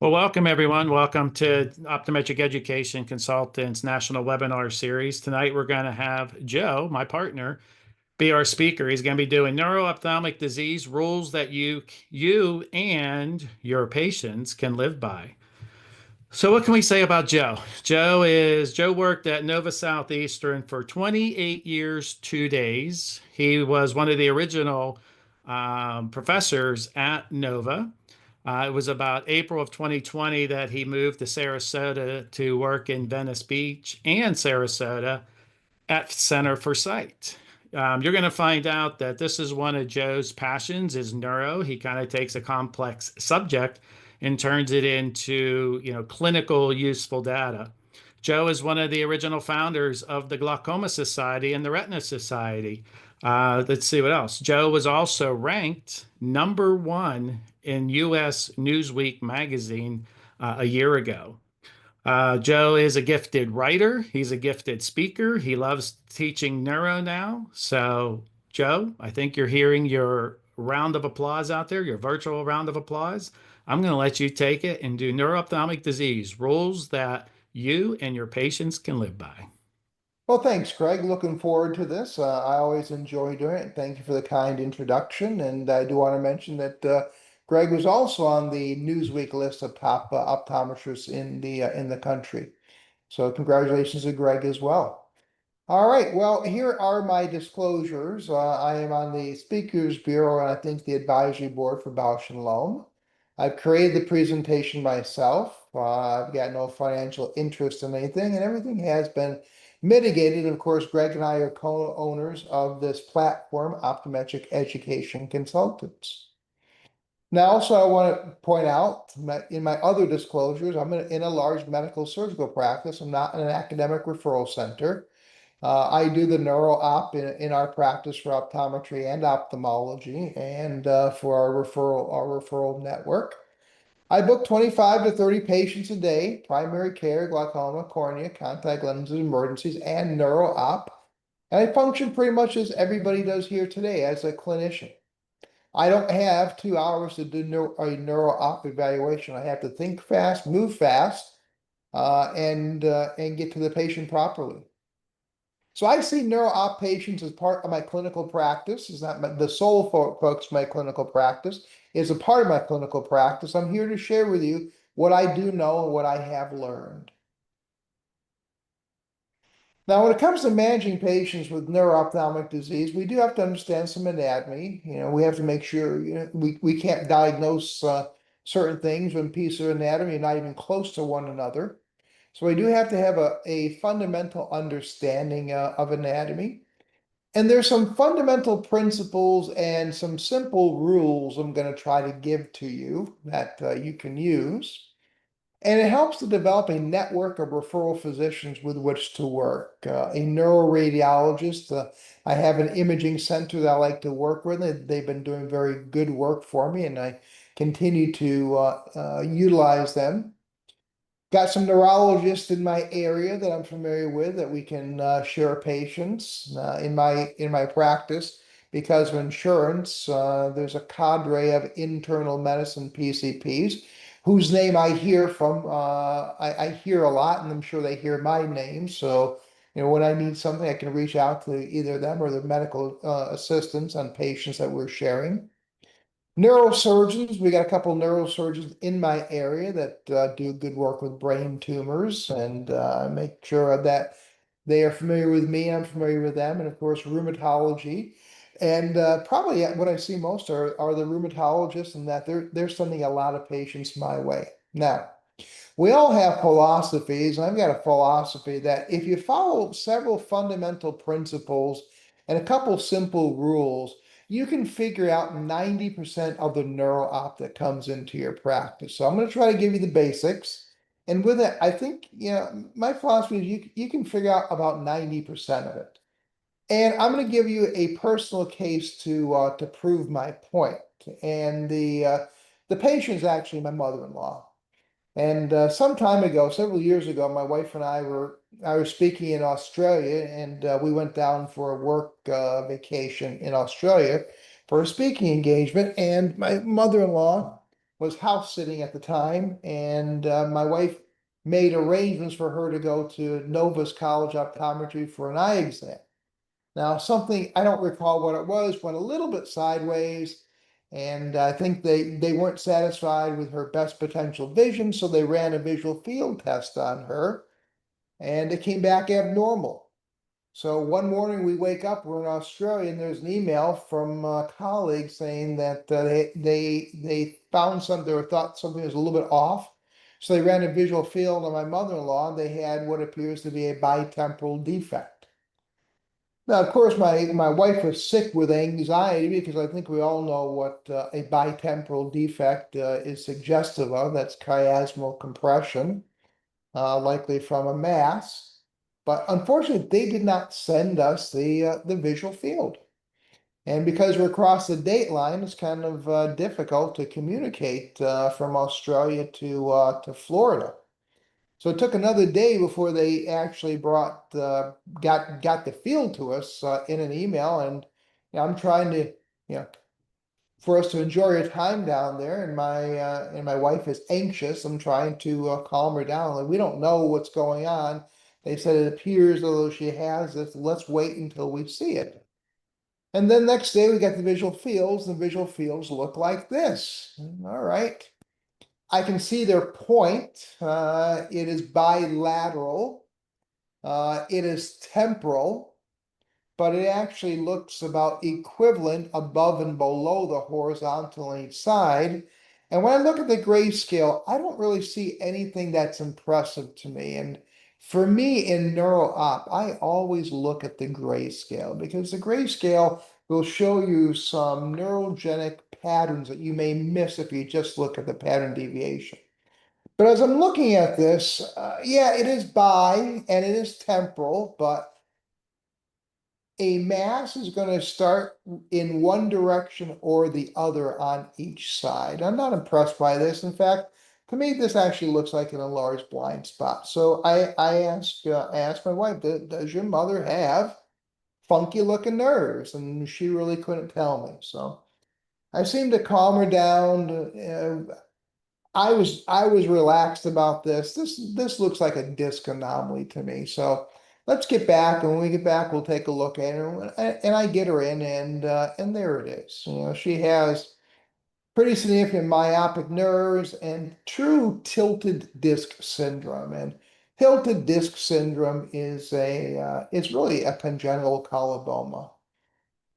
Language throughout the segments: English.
Well, welcome everyone. Welcome to Optometric Education Consultants National Webinar Series. Tonight we're going to have Joe, my partner, be our speaker. He's going to be doing neuro-ophthalmic disease rules that you and your patients can live by. So what can we say about Joe? Joe worked at Nova Southeastern for 28 years, 2 days. He was one of the original professors at Nova. It was about April of 2020 that he moved to Sarasota to work in Venice Beach and Sarasota at Center for Sight. You're going to find out that this is one of Joe's passions is neuro. He kind of takes a complex subject and turns it into, clinical useful data. Joe is one of the original founders of the Glaucoma Society and the Retina Society. Let's see what else. Joe was also ranked #1 in US Newsweek magazine a year ago. Joe is a gifted writer. He's a gifted speaker. He loves teaching neuro now. So, Joe, I think you're hearing your round of applause out there, your virtual round of applause. I'm going to let you take it and do neuro-ophthalmic disease rules that you and your patients can live by. Well, thanks, Craig. Looking forward to this. I always enjoy doing it. Thank you for the kind introduction. And I do want to mention that Greg was also on the Newsweek list of top optometrists in the country. So congratulations to Greg as well. All right. Well, here are my disclosures. I am on the Speakers Bureau and I think the advisory board for Bausch and Lomb. I've created the presentation myself. I've got no financial interest in anything, and everything has been mitigated. Of course, Greg and I are co-owners of this platform, Optometric Education Consultants. Now, also, I want to point out in my other disclosures, I'm in a large medical surgical practice. I'm not in an academic referral center. I do the neuro op in our practice for optometry and ophthalmology and for our referral network. I book 25 to 30 patients a day, primary care, glaucoma, cornea, contact lenses, emergencies, and neuro op. And I function pretty much as everybody does here today as a clinician. I don't have 2 hours to do a neuro op evaluation. I have to think fast, move fast, and get to the patient properly. So I see neuro-op patients as part of my clinical practice. It's not the sole focus of my clinical practice. It's a part of my clinical practice. I'm here to share with you what I do know and what I have learned. Now, when it comes to managing patients with neuro-ophthalmic disease, we do have to understand some anatomy. We have to make sure we can't diagnose certain things when pieces of anatomy are not even close to one another. So we do have to have a fundamental understanding of anatomy. And there's some fundamental principles and some simple rules I'm going to try to give to you that you can use. And it helps to develop a network of referral physicians with which to work. A neuroradiologist, I have an imaging center that I like to work with. They've been doing very good work for me, and I continue to utilize them. Got some neurologists in my area that I'm familiar with that we can share patients in my practice. Because of insurance, there's a cadre of internal medicine PCPs whose name I hear from. I hear a lot, and I'm sure they hear my name. So, when I need something, I can reach out to either them or their medical assistants on patients that we're sharing. Neurosurgeons, we got a couple neurosurgeons in my area that do good work with brain tumors and make sure that they are familiar with me, I'm familiar with them, and of course, rheumatology. And probably what I see most are the rheumatologists, and that they're sending a lot of patients my way. Now, we all have philosophies, and I've got a philosophy that if you follow several fundamental principles and a couple simple rules, you can figure out 90% of the neuro op that comes into your practice. So I'm going to try to give you the basics. And with it, I think, my philosophy is you can figure out about 90% of it. And I'm going to give you a personal case to prove my point. And the patient is actually my mother-in-law. And some time ago, several years ago, my wife and I were speaking in Australia, and we went down for a work vacation in Australia for a speaking engagement. And my mother-in-law was house sitting at the time, and my wife made arrangements for her to go to Novus College Optometry for an eye exam. Now, something I don't recall what it was went a little bit sideways, and I think they weren't satisfied with her best potential vision, so they ran a visual field test on her, and it came back abnormal. So one morning we wake up, we're in Australia, and there's an email from a colleague saying that they found something or thought something was a little bit off. So they ran a visual field on my mother-in-law, and they had what appears to be a bitemporal defect. Now, of course, my wife was sick with anxiety because I think we all know what a bitemporal defect is suggestive of. That's chiasmal compression, likely from a mass. But unfortunately, they did not send us the visual field. And because we're across the date line, it's kind of difficult to communicate from Australia to Florida. So it took another day before they actually got the field to us in an email. And I'm trying to, you know, for us to enjoy our time down there, and my wife is anxious. I'm trying to calm her down. Like, we don't know what's going on. They said it appears although she has this. Let's wait until we see it. And then next day we got the visual fields. The visual fields look like this. All right. I can see their point. It is bilateral. It is temporal, but it actually looks about equivalent above and below the horizontal on each side. And when I look at the grayscale, I don't really see anything that's impressive to me. And for me in neuro-op, I always look at the grayscale because the grayscale will show you some neurogenic patterns that you may miss if you just look at the pattern deviation. But as I'm looking at this, yeah, it is bi and it is temporal, but a mass is going to start in one direction or the other on each side. I'm not impressed by this. In fact, to me, this actually looks like an enlarged blind spot. So I asked my wife, does your mother have funky looking nerves? And she really couldn't tell me. So I seemed to calm her down. I was relaxed about this. This looks like a disc anomaly to me. So let's get back, and when we get back, we'll take a look at it. And I get her in, and there it is. She has pretty significant myopic nerves and true tilted disc syndrome. And tilted disc syndrome is it's really a congenital coloboma.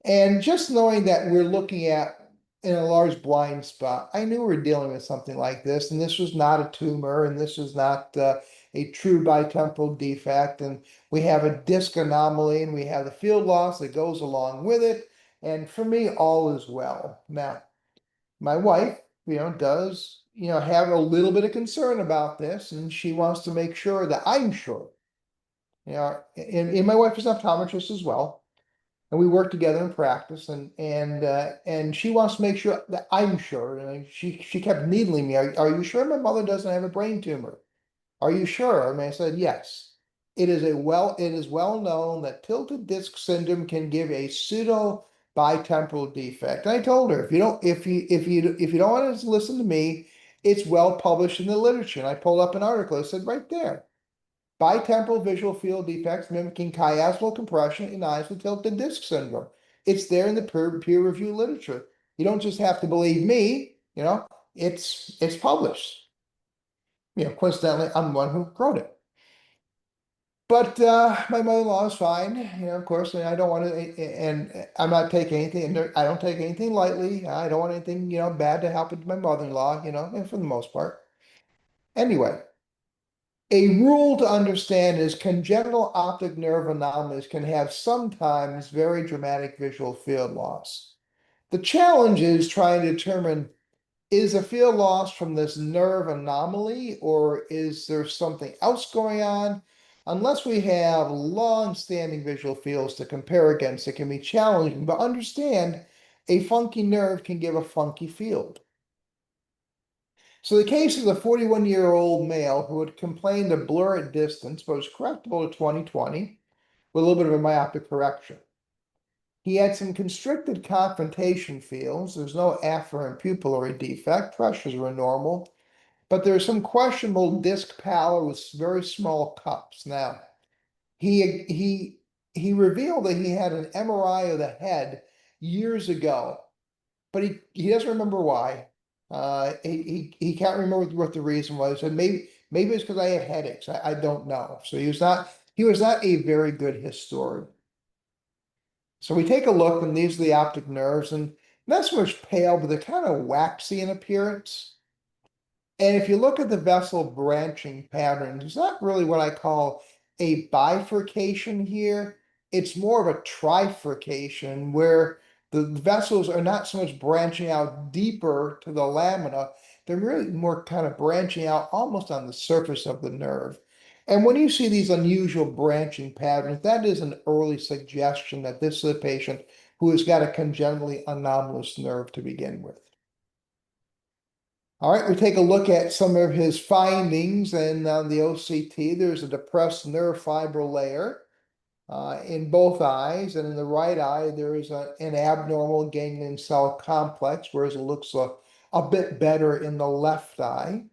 And just knowing that we're looking at in a large blind spot, I knew we were dealing with something like this, and this was not a tumor, and this was not a true bitemporal defect, and we have a disc anomaly, and we have the field loss that goes along with it, and for me, all is well. Now, my wife, does, have a little bit of concern about this, and she wants to make sure that I'm sure. And my wife is an optometrist as well, and we work together in practice, and she wants to make sure that I'm sure. And she kept needling me. Are you sure my mother doesn't have a brain tumor? Are you sure? I said yes. It is well known that tilted disc syndrome can give a pseudo bitemporal defect. And I told her, if you don't want to listen to me, it's well published in the literature. And I pulled up an article. It said right there. Bitemporal visual field defects mimicking chiasmal compression in eyes with tilted disc syndrome. It's there in the peer review literature. You don't just have to believe me, it's published. Coincidentally, I'm the one who wrote it. But my mother-in-law is fine, of course, and I don't want to, and I'm not taking anything, and I don't take anything lightly. I don't want anything, bad to happen to my mother-in-law, and for the most part. Anyway. A rule to understand is congenital optic nerve anomalies can have sometimes very dramatic visual field loss. The challenge is trying to determine, is a field loss from this nerve anomaly, or is there something else going on? Unless we have long-standing visual fields to compare against, it can be challenging, but understand a funky nerve can give a funky field. So the case is a 41-year-old male who had complained of blur at distance, but was correctable to 20/20 with a little bit of a myopic correction. He had some constricted confrontation fields. There's no afferent pupillary defect. Pressures were normal, but there's some questionable disc pallor with very small cups. Now, he revealed that he had an MRI of the head years ago, but he doesn't remember why. He can't remember what the reason was, and maybe it's because I had headaches. I don't know. So he was not a very good historian. So we take a look, and these are the optic nerves, and not so much pale, but they're kind of waxy in appearance. And if you look at the vessel branching pattern, it's not really what I call a bifurcation here. It's more of a trifurcation where the vessels are not so much branching out deeper to the lamina, they're really more kind of branching out almost on the surface of the nerve. And when you see these unusual branching patterns, that is an early suggestion that this is a patient who has got a congenitally anomalous nerve to begin with. All right, we take a look at some of his findings, and on the OCT, there's a depressed nerve fiber layer in both eyes, and in the right eye, there is an abnormal ganglion cell complex, whereas it looks a bit better in the left eye.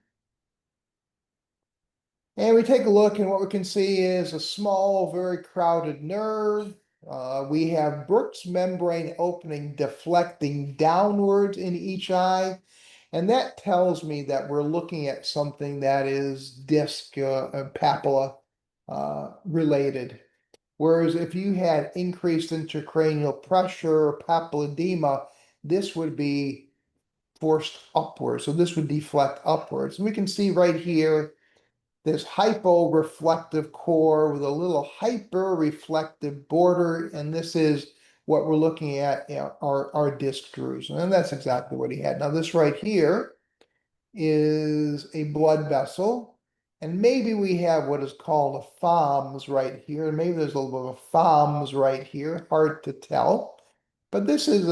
And we take a look, and what we can see is a small, very crowded nerve. We have Brooks membrane opening deflecting downwards in each eye. And that tells me that we're looking at something that is disc papilla related. Whereas if you had increased intracranial pressure or papilledema, this would be forced upwards. So this would deflect upwards. And we can see right here this hyporeflective core with a little hyper-reflective border, and this is what we're looking at, our disc drusen, and that's exactly what he had. Now this right here is a blood vessel, and maybe we have what is called a FOMS right here, and maybe there's a little bit of a FOMS right here, hard to tell, but this is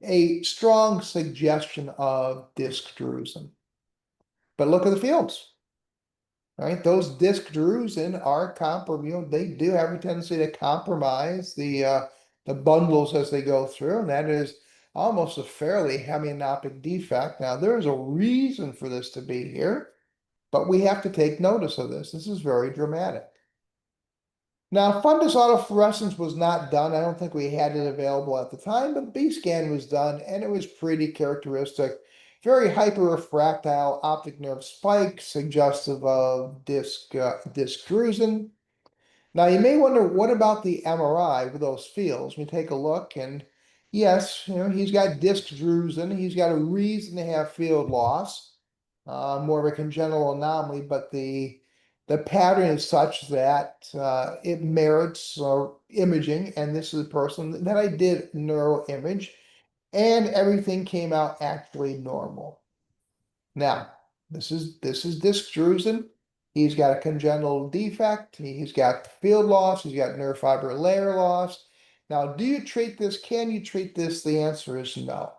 a strong suggestion of disc drusen. But look at the fields. Right, those disc drusen are they do have a tendency to compromise the bundles as they go through, and that is almost a fairly hemianopic defect. Now, there is a reason for this to be here, but we have to take notice of this. This is very dramatic. Now, fundus autofluorescence was not done. I don't think we had it available at the time, but B scan was done, and it was pretty characteristic. Very hyperrefractile optic nerve spike, suggestive of disc drusen. Now, you may wonder, what about the MRI with those fields? We take a look, and yes, he's got disc drusen. He's got a reason to have field loss, more of a congenital anomaly, but the pattern is such that it merits imaging, and this is a person that I did neuro image, and everything came out actually normal. Now, this is disc drusen. He's got a congenital defect. He's got field loss. He's got nerve fiber layer loss. Now, do you treat this? Can you treat this? The answer is no.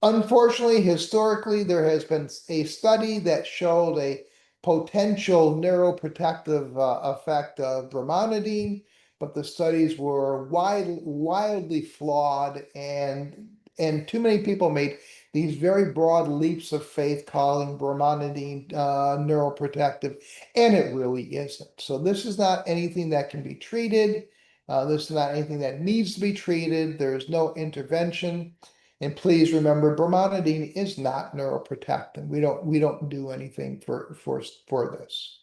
Unfortunately, historically, there has been a study that showed a potential neuroprotective effect of brimonidine, but the studies were wildly flawed, and too many people made these very broad leaps of faith calling brimonidine neuroprotective, and it really isn't. So this is not anything that can be treated. This is not anything that needs to be treated. There's no intervention. And please remember, brimonidine is not neuroprotectant. We don't do anything for this.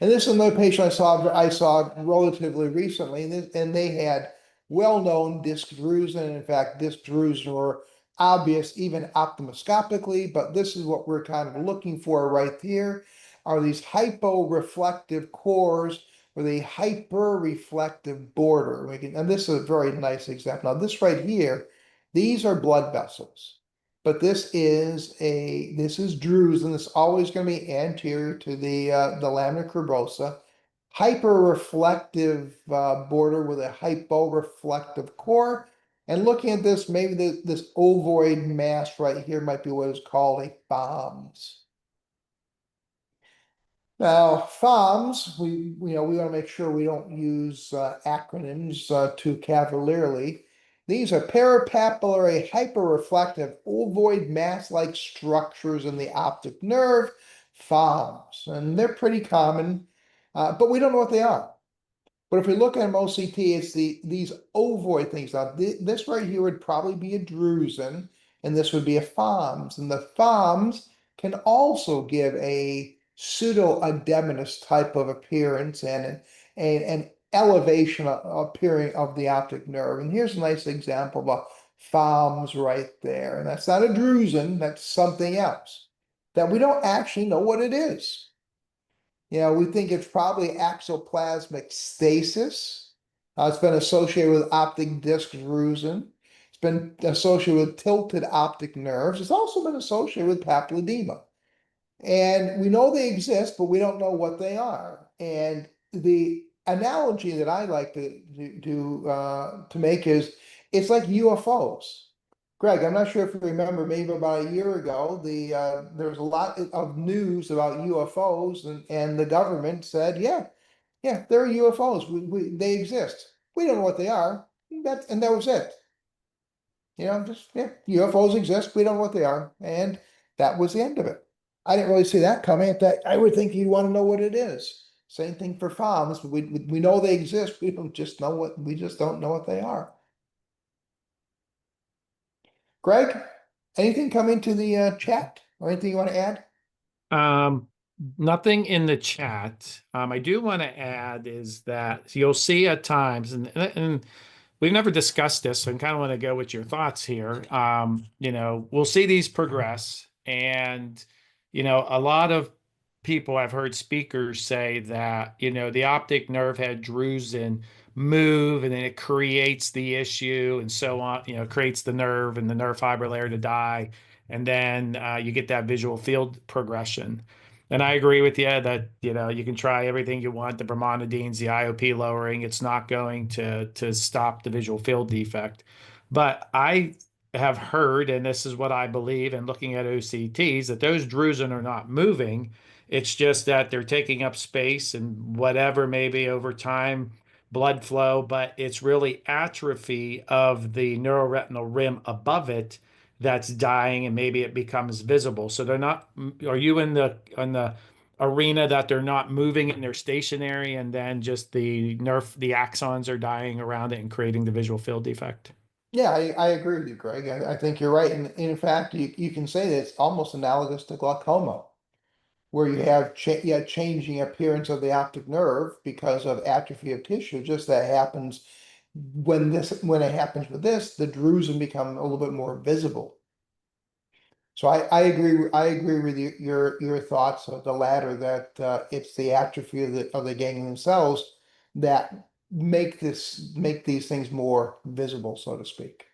And this is another patient I saw relatively recently, and they had well-known disc drusen. In fact, disc drusen were obvious even ophthalmoscopically, but this is what we're kind of looking for right here, are these hyporeflective cores with a hyper-reflective border. And this is a very nice example. Now, this right here, these are blood vessels, but this is drusen. It's always going to be anterior to the lamina cribrosa. Hyper-reflective border with a hyporeflective core. And looking at this, maybe this ovoid mass right here might be what is called a FOMS. Now, FOMS, we want to make sure we don't use acronyms too cavalierly. These are parapapillary hyperreflective ovoid mass-like structures in the optic nerve, FOMS, and they're pretty common, but we don't know what they are. But if we look at OCT, it's these ovoid things. Now, this right here would probably be a drusen, and this would be a FOMS. And the FOMS can also give a pseudo-edematous type of appearance and an elevation appearing of the optic nerve. And here's a nice example of a FOMS right there. And that's not a drusen, that's something else that we don't actually know what it is. We think it's probably axoplasmic stasis. It's been associated with optic disc drusen. It's been associated with tilted optic nerves. It's also been associated with papilledema. And we know they exist, but we don't know what they are. And the analogy that I like to make is it's like UFOs. Greg, I'm not sure if you remember, maybe about a year ago, there was a lot of news about UFOs, and the government said, yeah, they're UFOs. They exist. We don't know what they are. And that was it. Just yeah, UFOs exist. We don't know what they are, and that was the end of it. I didn't really see that coming. That I would think you'd want to know what it is. Same thing for FOMs. We know they exist. We just don't know what they are. Greg, anything coming to the chat or anything you want to add? Um, Nothing in the chat. I do want to add is that you'll see at times, and we've never discussed this, so I kind of want to go with your thoughts here. We'll see these progress, and a lot of people I've heard speakers say that the optic nerve head drusen move, and then it creates the issue, and so on. Creates the nerve and the nerve fiber layer to die, and then you get that visual field progression. And I agree with you that you can try everything you want, the brimonidines, the IOP lowering, it's not going to stop the visual field defect. But I have heard, and this is what I believe, and looking at OCTs, that those drusen are not moving. It's just that they're taking up space and whatever, maybe over time, blood flow, but it's really atrophy of the neuroretinal rim above it that's dying, and maybe it becomes visible. So they're not, are you in the arena that they're not moving and they're stationary, and then just the axons are dying around it and creating the visual field defect? Yeah, I agree with you, Greg. I think you're right. And in fact, you can say that it's almost analogous to glaucoma, where you have changing appearance of the optic nerve because of atrophy of tissue. Just that happens when it happens with this, the drusen become a little bit more visible. So I agree with your thoughts of the latter, that it's the atrophy of the ganglion cells that make these things more visible, so to speak.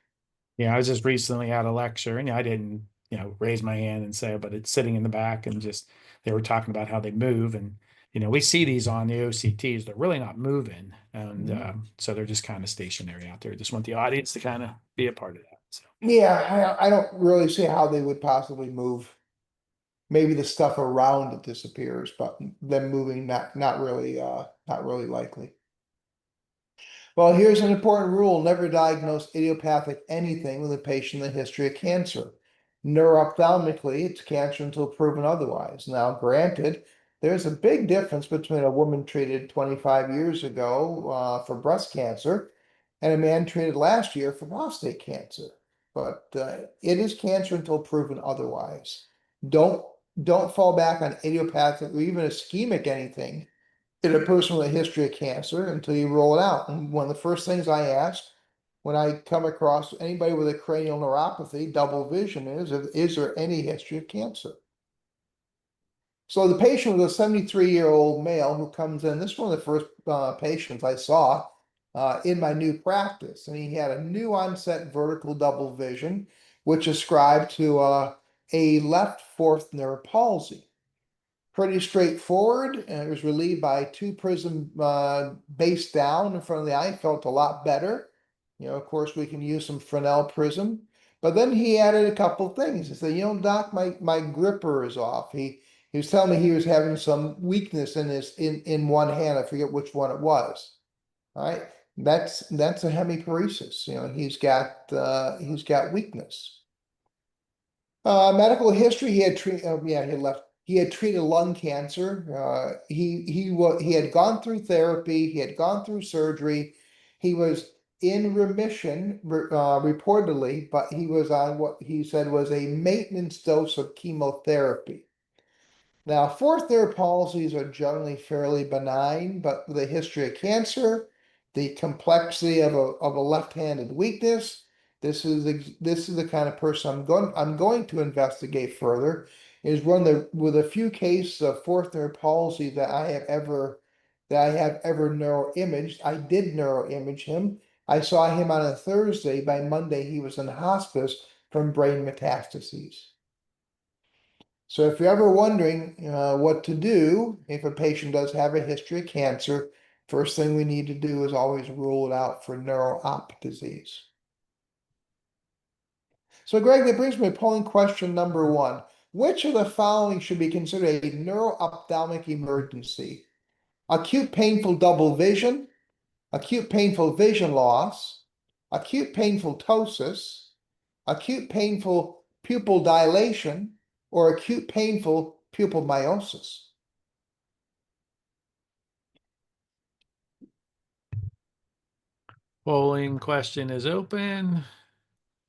Yeah, I was just recently at a lecture, and I didn't, raise my hand and say, but it's sitting in the back, and just they were talking about how they move, and we see these on the OCTs. They're really not moving, and Mhm. so they're just kind of stationary out there. Just want the audience to kind of be a part of that. So. Yeah, I don't really see how they would possibly move. Maybe the stuff around it disappears, but them moving, not really likely. Well, here's an important rule: never diagnose idiopathic anything with a patient with a history of cancer. Neuroophthalmically, it's cancer until proven otherwise. Now, granted, there's a big difference between a woman treated 25 years ago for breast cancer and a man treated last year for prostate cancer. But it is cancer until proven otherwise. Don't don't fall back on idiopathic or even ischemic anything in a person with a history of cancer until you roll it out. And one of the first things I ask when I come across anybody with a cranial neuropathy, double vision, is there any history of cancer? So the patient was a 73-year-old male who comes in. This is one of the first patients I saw in my new practice. And he had a new onset vertical double vision, which ascribed to a left fourth nerve palsy. Pretty straightforward, and it was relieved by two prism base down in front of the eye. Felt a lot better. Of course, we can use some Fresnel prism, but then he added a couple things. He said, "Doc, my gripper is off." He He was telling me he was having some weakness in in one hand. I forget which one it was. All right. That's a hemiparesis. He's got weakness. Medical history, he had yeah, he left. He had treated lung cancer. He had gone through therapy, he had gone through surgery. He was in remission, reportedly, but he was on what he said was a maintenance dose of chemotherapy. Now, fourth nerve palsies are generally fairly benign, but with a history of cancer, the complexity of a left-handed weakness, this is the kind of person I'm going to investigate further. Is with a few cases of fourth nerve palsy that I have ever neuroimaged. I did neuroimage him. I saw him on a Thursday. By Monday, he was in hospice from brain metastases. So if you're ever wondering what to do if a patient does have a history of cancer, first thing we need to do is always rule it out for neuro-op disease. So Greg, that brings me to polling question number one. Which of the following should be considered a neuro-ophthalmic emergency? Acute painful double vision, acute painful vision loss, acute painful ptosis, acute painful pupil dilation, or acute painful pupil miosis? Polling question is open.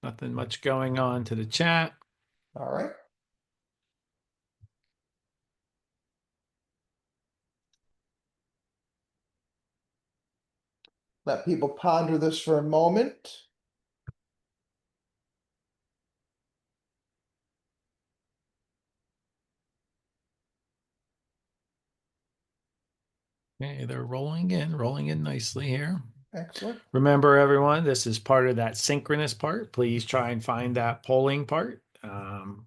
Nothing much going on to the chat. All right. Let people ponder this for a moment. Okay, they're rolling in nicely here. Excellent. Remember, everyone, this is part of that synchronous part. Please try and find that polling part and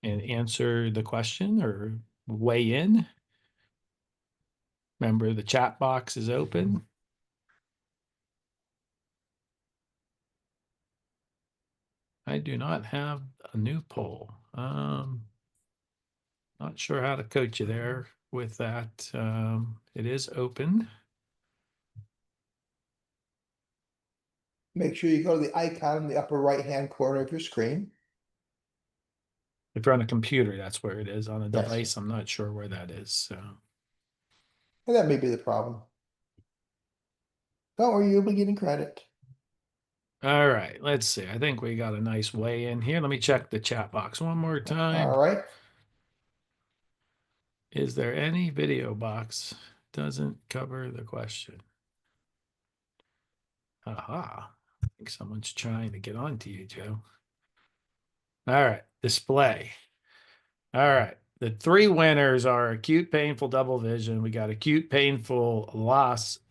answer the question or weigh in. Remember, the chat box is open. I do not have a new poll. Not sure how to coach you there with that. It is open. Make sure you go to the icon in the upper right-hand corner of your screen. If you're on a computer, that's where it is. On a Yes. device, I'm not sure where that is. So, And that may be the problem. Don't worry, you'll be getting credit. all right, let's see. I think we got a nice weigh in here. Let me check the chat box one more time. All right. Is there any video box doesn't cover the question? Aha. I think someone's trying to get on to you, Joe. All right, display. All right. The three winners are acute painful double vision. We got acute painful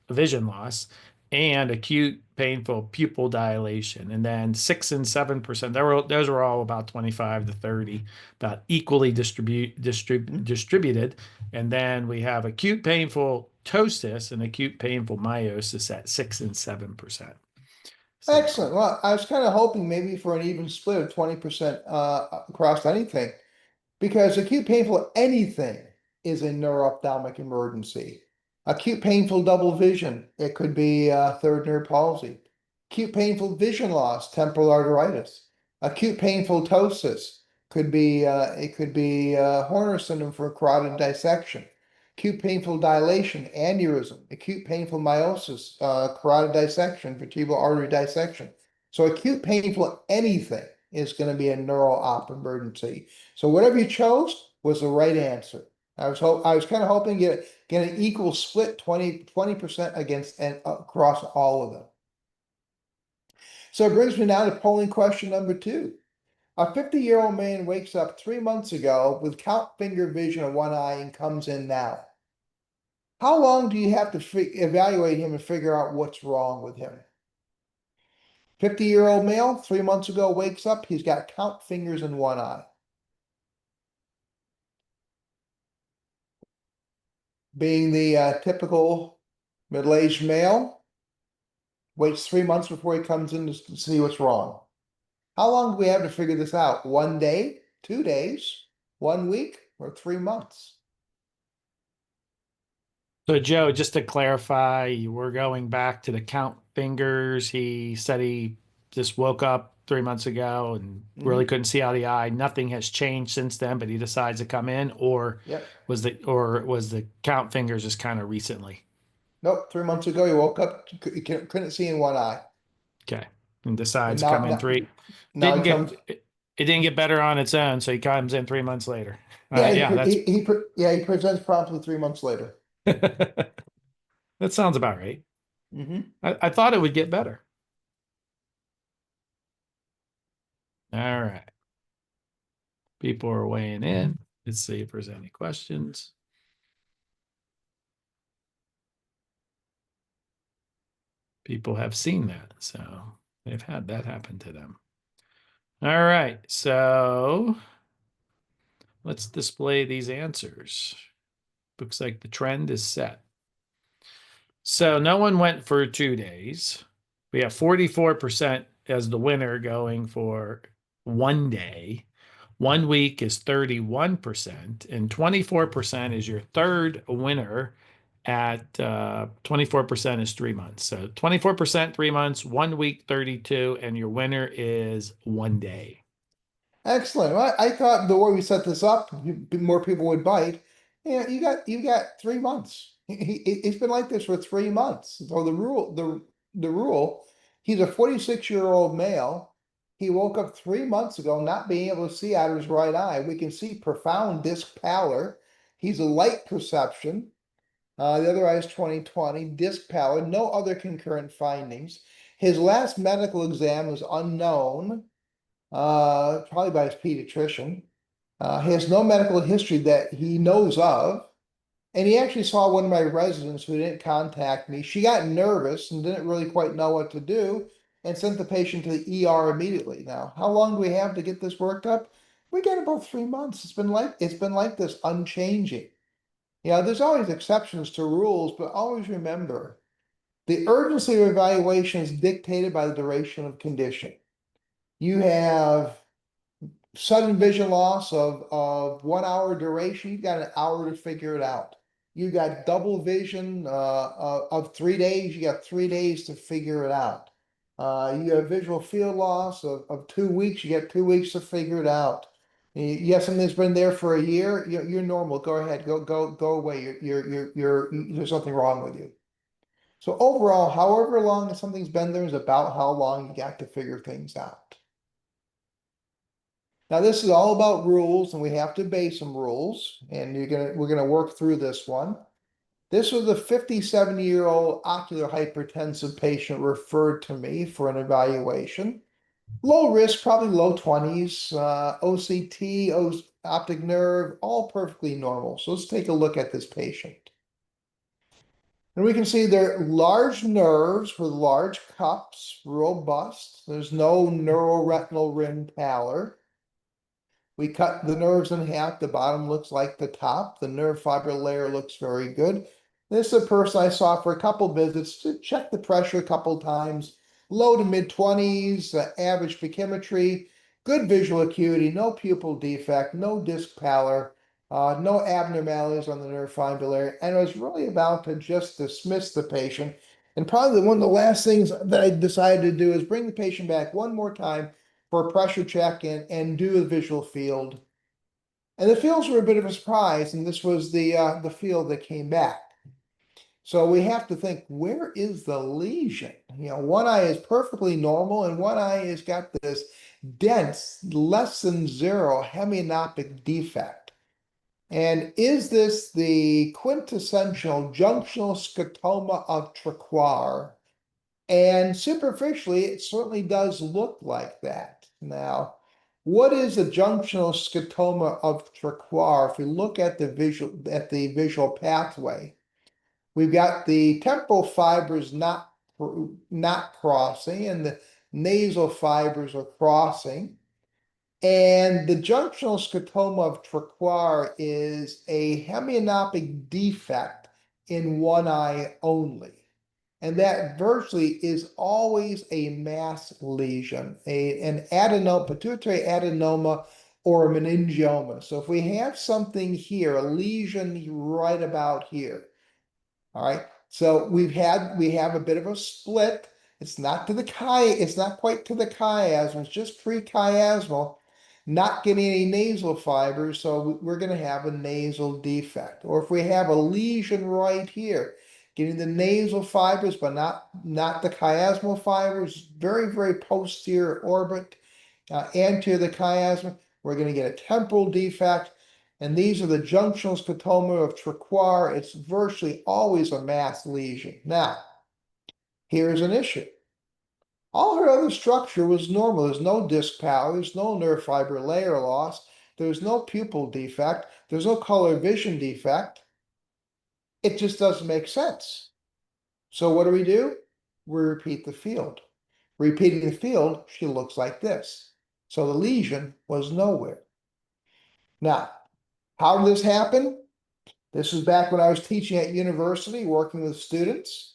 vision loss, and acute painful pupil dilation. And then 6 and 7%. Those were all about 25 to 30, about equally distributed. And then we have acute painful ptosis and acute painful miosis at 6 and 7%. So, Excellent. Well, I was kind of hoping maybe for an even split of 20% across anything, because acute painful anything is a neuro-ophthalmic emergency. Acute painful double vision, it could be third nerve palsy. Acute painful vision loss, temporal arteritis. Acute painful ptosis could be Horner syndrome for carotid dissection. Acute painful dilation, aneurysm. Acute painful miosis, carotid dissection, vertebral artery dissection. So acute painful anything is going to be a neuro-op emergency. So whatever you chose was the right answer. I was kind of hoping to get an equal split, 20% against and across all of them. So it brings me now to polling question number two. A 50-year-old man wakes up 3 months ago with count finger vision of one eye and comes in now. How long do you have to evaluate him and figure out what's wrong with him? 50-year-old male, 3 months ago, wakes up, he's got count fingers in one eye. Being the typical middle-aged male, waits 3 months before he comes in to see what's wrong. How long do we have to figure this out? 1 day, 2 days, 1 week, or 3 months. So Joe, just to clarify, you were going back to the count fingers. He said he just woke up 3 months ago and really Hmm. couldn't see out of the eye. Nothing has changed since then, but he decides to come in, or Yep. was the count fingers just kind of recently? Nope. 3 months ago, he woke up, couldn't see in one eye. Okay. And And decides to come in three. now he Didn't get comes. it didn't get better on its own, so he comes in 3 months later. Yeah, Yeah, that's yeah, he presents promptly 3 months later. that sounds about right. Hmm. I thought it would get better. All right. People are weighing in. Let's see if there's any questions. People have seen that, so they've had that happen to them. All right, so let's display these answers. Looks like the trend is set. So no one went for 2 days. We have 44% as the winner going for 1 day. 1 week is 31%, and 24% is your third winner at 24% is 3 months. So 24%, 3 months, 1 week, 32, and your winner is 1 day. Excellent. Well, I thought the way we set this up, more people would bite. Yeah, you got 3 months. It's been like this for 3 months. So the rule, he's a 46-year-old male. He woke up 3 months ago not being able to see out of his right eye. We can see profound disc pallor. He's a light perception. The other eye is 20/20, disc pallor, no other concurrent findings. His last medical exam is unknown, probably by his pediatrician. He has no medical history that he knows of. And he actually saw one of my residents who didn't contact me. She got nervous and didn't really quite know what to do and sent the patient to the ER immediately. Now, how long do we have to get this worked up? We got about 3 months. It's been like this, unchanging. There's always exceptions to rules, but always remember the urgency of evaluation is dictated by the duration of condition. You have sudden vision loss of 1 hour duration, you've got an hour to figure it out. You got double vision of 3 days, you got 3 days to figure it out. You have visual field loss of 2 weeks, you get 2 weeks to figure it out. You have something that's been there for a year, you're normal. Go ahead, go away. There's something wrong with you. So overall, however long something's been there is about how long you got to figure things out. Now, this is all about rules, and we have to obey some rules, and we're gonna work through this one. This was a 57-year-old ocular hypertensive patient referred to me for an evaluation. Low risk, probably low 20s, OCT, optic nerve, all perfectly normal. So let's take a look at this patient. And we can see they're large nerves with large cups, robust. There's no neuroretinal rim pallor. We cut the nerves in half. The bottom looks like the top. The nerve fiber layer looks very good. This is a person I saw for a couple visits to check the pressure a couple times. Low to mid 20s, average pachymetry, good visual acuity, no pupil defect, no disc pallor, no abnormalities on the nerve fiber layer. And I was really about to just dismiss the patient. And probably one of the last things that I decided to do is bring the patient back one more time for a pressure check and do the visual field. And the fields were a bit of a surprise, and this was the field that came back. So we have to think, where is the lesion? One eye is perfectly normal, and one eye has got this dense, less than zero hemianopic defect. And is this the quintessential junctional scotoma of Traquair? And superficially, it certainly does look like that. Now, what is a junctional scotoma of Traquair? If we look at the visual pathway, we've got the temporal fibers not crossing, and the nasal fibers are crossing. And the junctional scotoma of Traquair is a hemianopic defect in one eye only. And that virtually is always a mass lesion, an adenoma, pituitary adenoma or a meningioma. So if we have something here, a lesion right about here, all right. So we have a bit of a split. It's not it's not quite to the chiasm, it's just pre-chiasmal, not getting any nasal fibers, so we're going to have a nasal defect. Or if we have a lesion right here, getting the nasal fibers, but not the chiasmal fibers, very, very posterior orbit, anterior to the chiasm, we're going to get a temporal defect. And these are the junctional scotoma of Triquar. It's virtually always a mass lesion. Now, here's an issue. All her other structure was normal. There's no disc pallor, there's no nerve fiber layer loss, there's no pupil defect, there's no color vision defect. It just doesn't make sense. So what do? We repeat the field. Repeating the field, she looks like this. So the lesion was nowhere. Now, how did this happen? This was back when I was teaching at university, working with students.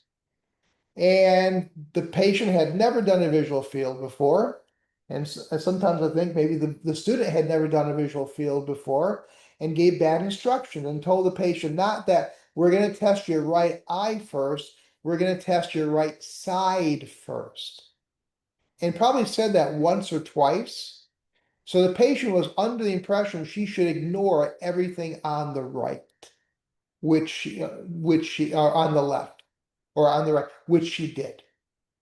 And the patient had never done a visual field before. And sometimes I think maybe the student had never done a visual field before and gave bad instruction and told the patient not that we're going to test your right eye first, we're going to test your right side first. And probably said that once or twice. So the patient was under the impression she should ignore everything on the right, which she on the left or on the right, which she did.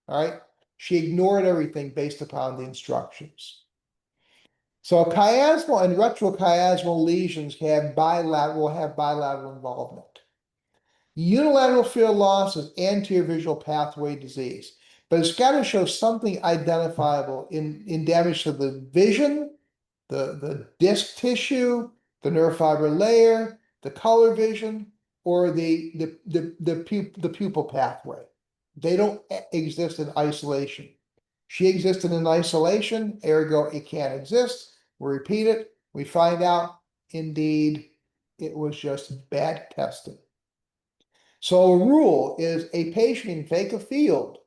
All right. She ignored everything based upon the instructions. So chiasmal and retrochiasmal lesions will have bilateral involvement. Unilateral field loss is anterior visual pathway disease, but it's got to show something identifiable in damage to the vision, the disc tissue, the nerve fiber layer, the color vision, or the pupil pathway. They don't exist in isolation. She existed in isolation, ergo it can't exist. We repeat it, we find out, indeed, it was just bad testing. So a rule is a patient can fake a field,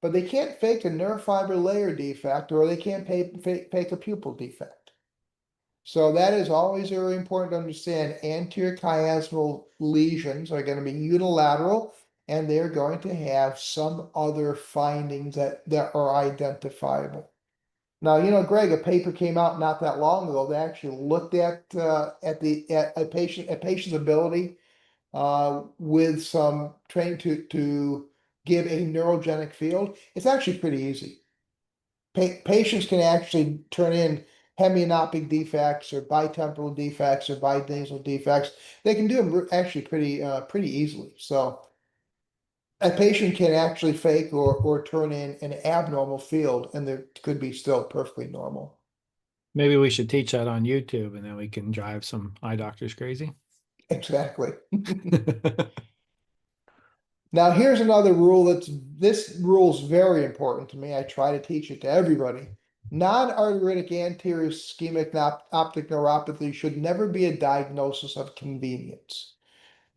but they can't fake a nerve fiber layer defect or they can't fake a pupil defect. So that is always very important to understand. Anterior chiasmal lesions are going to be unilateral and they're going to have some other findings that are identifiable. Now, Greg, a paper came out not that long ago that actually looked at a patient's ability with some training to give a neurogenic field. It's actually pretty easy. Patients can actually turn in hemianopic defects or bitemporal defects or binasal defects. They can do them actually pretty easily. So a patient can actually fake or turn in an abnormal field and they could be still perfectly normal. Maybe we should teach that on YouTube and then we can drive some eye doctors crazy. Exactly. Now, here's another rule this rule is very important to me. I try to teach it to everybody. Non-arteritic anterior ischemic optic neuropathy should never be a diagnosis of convenience.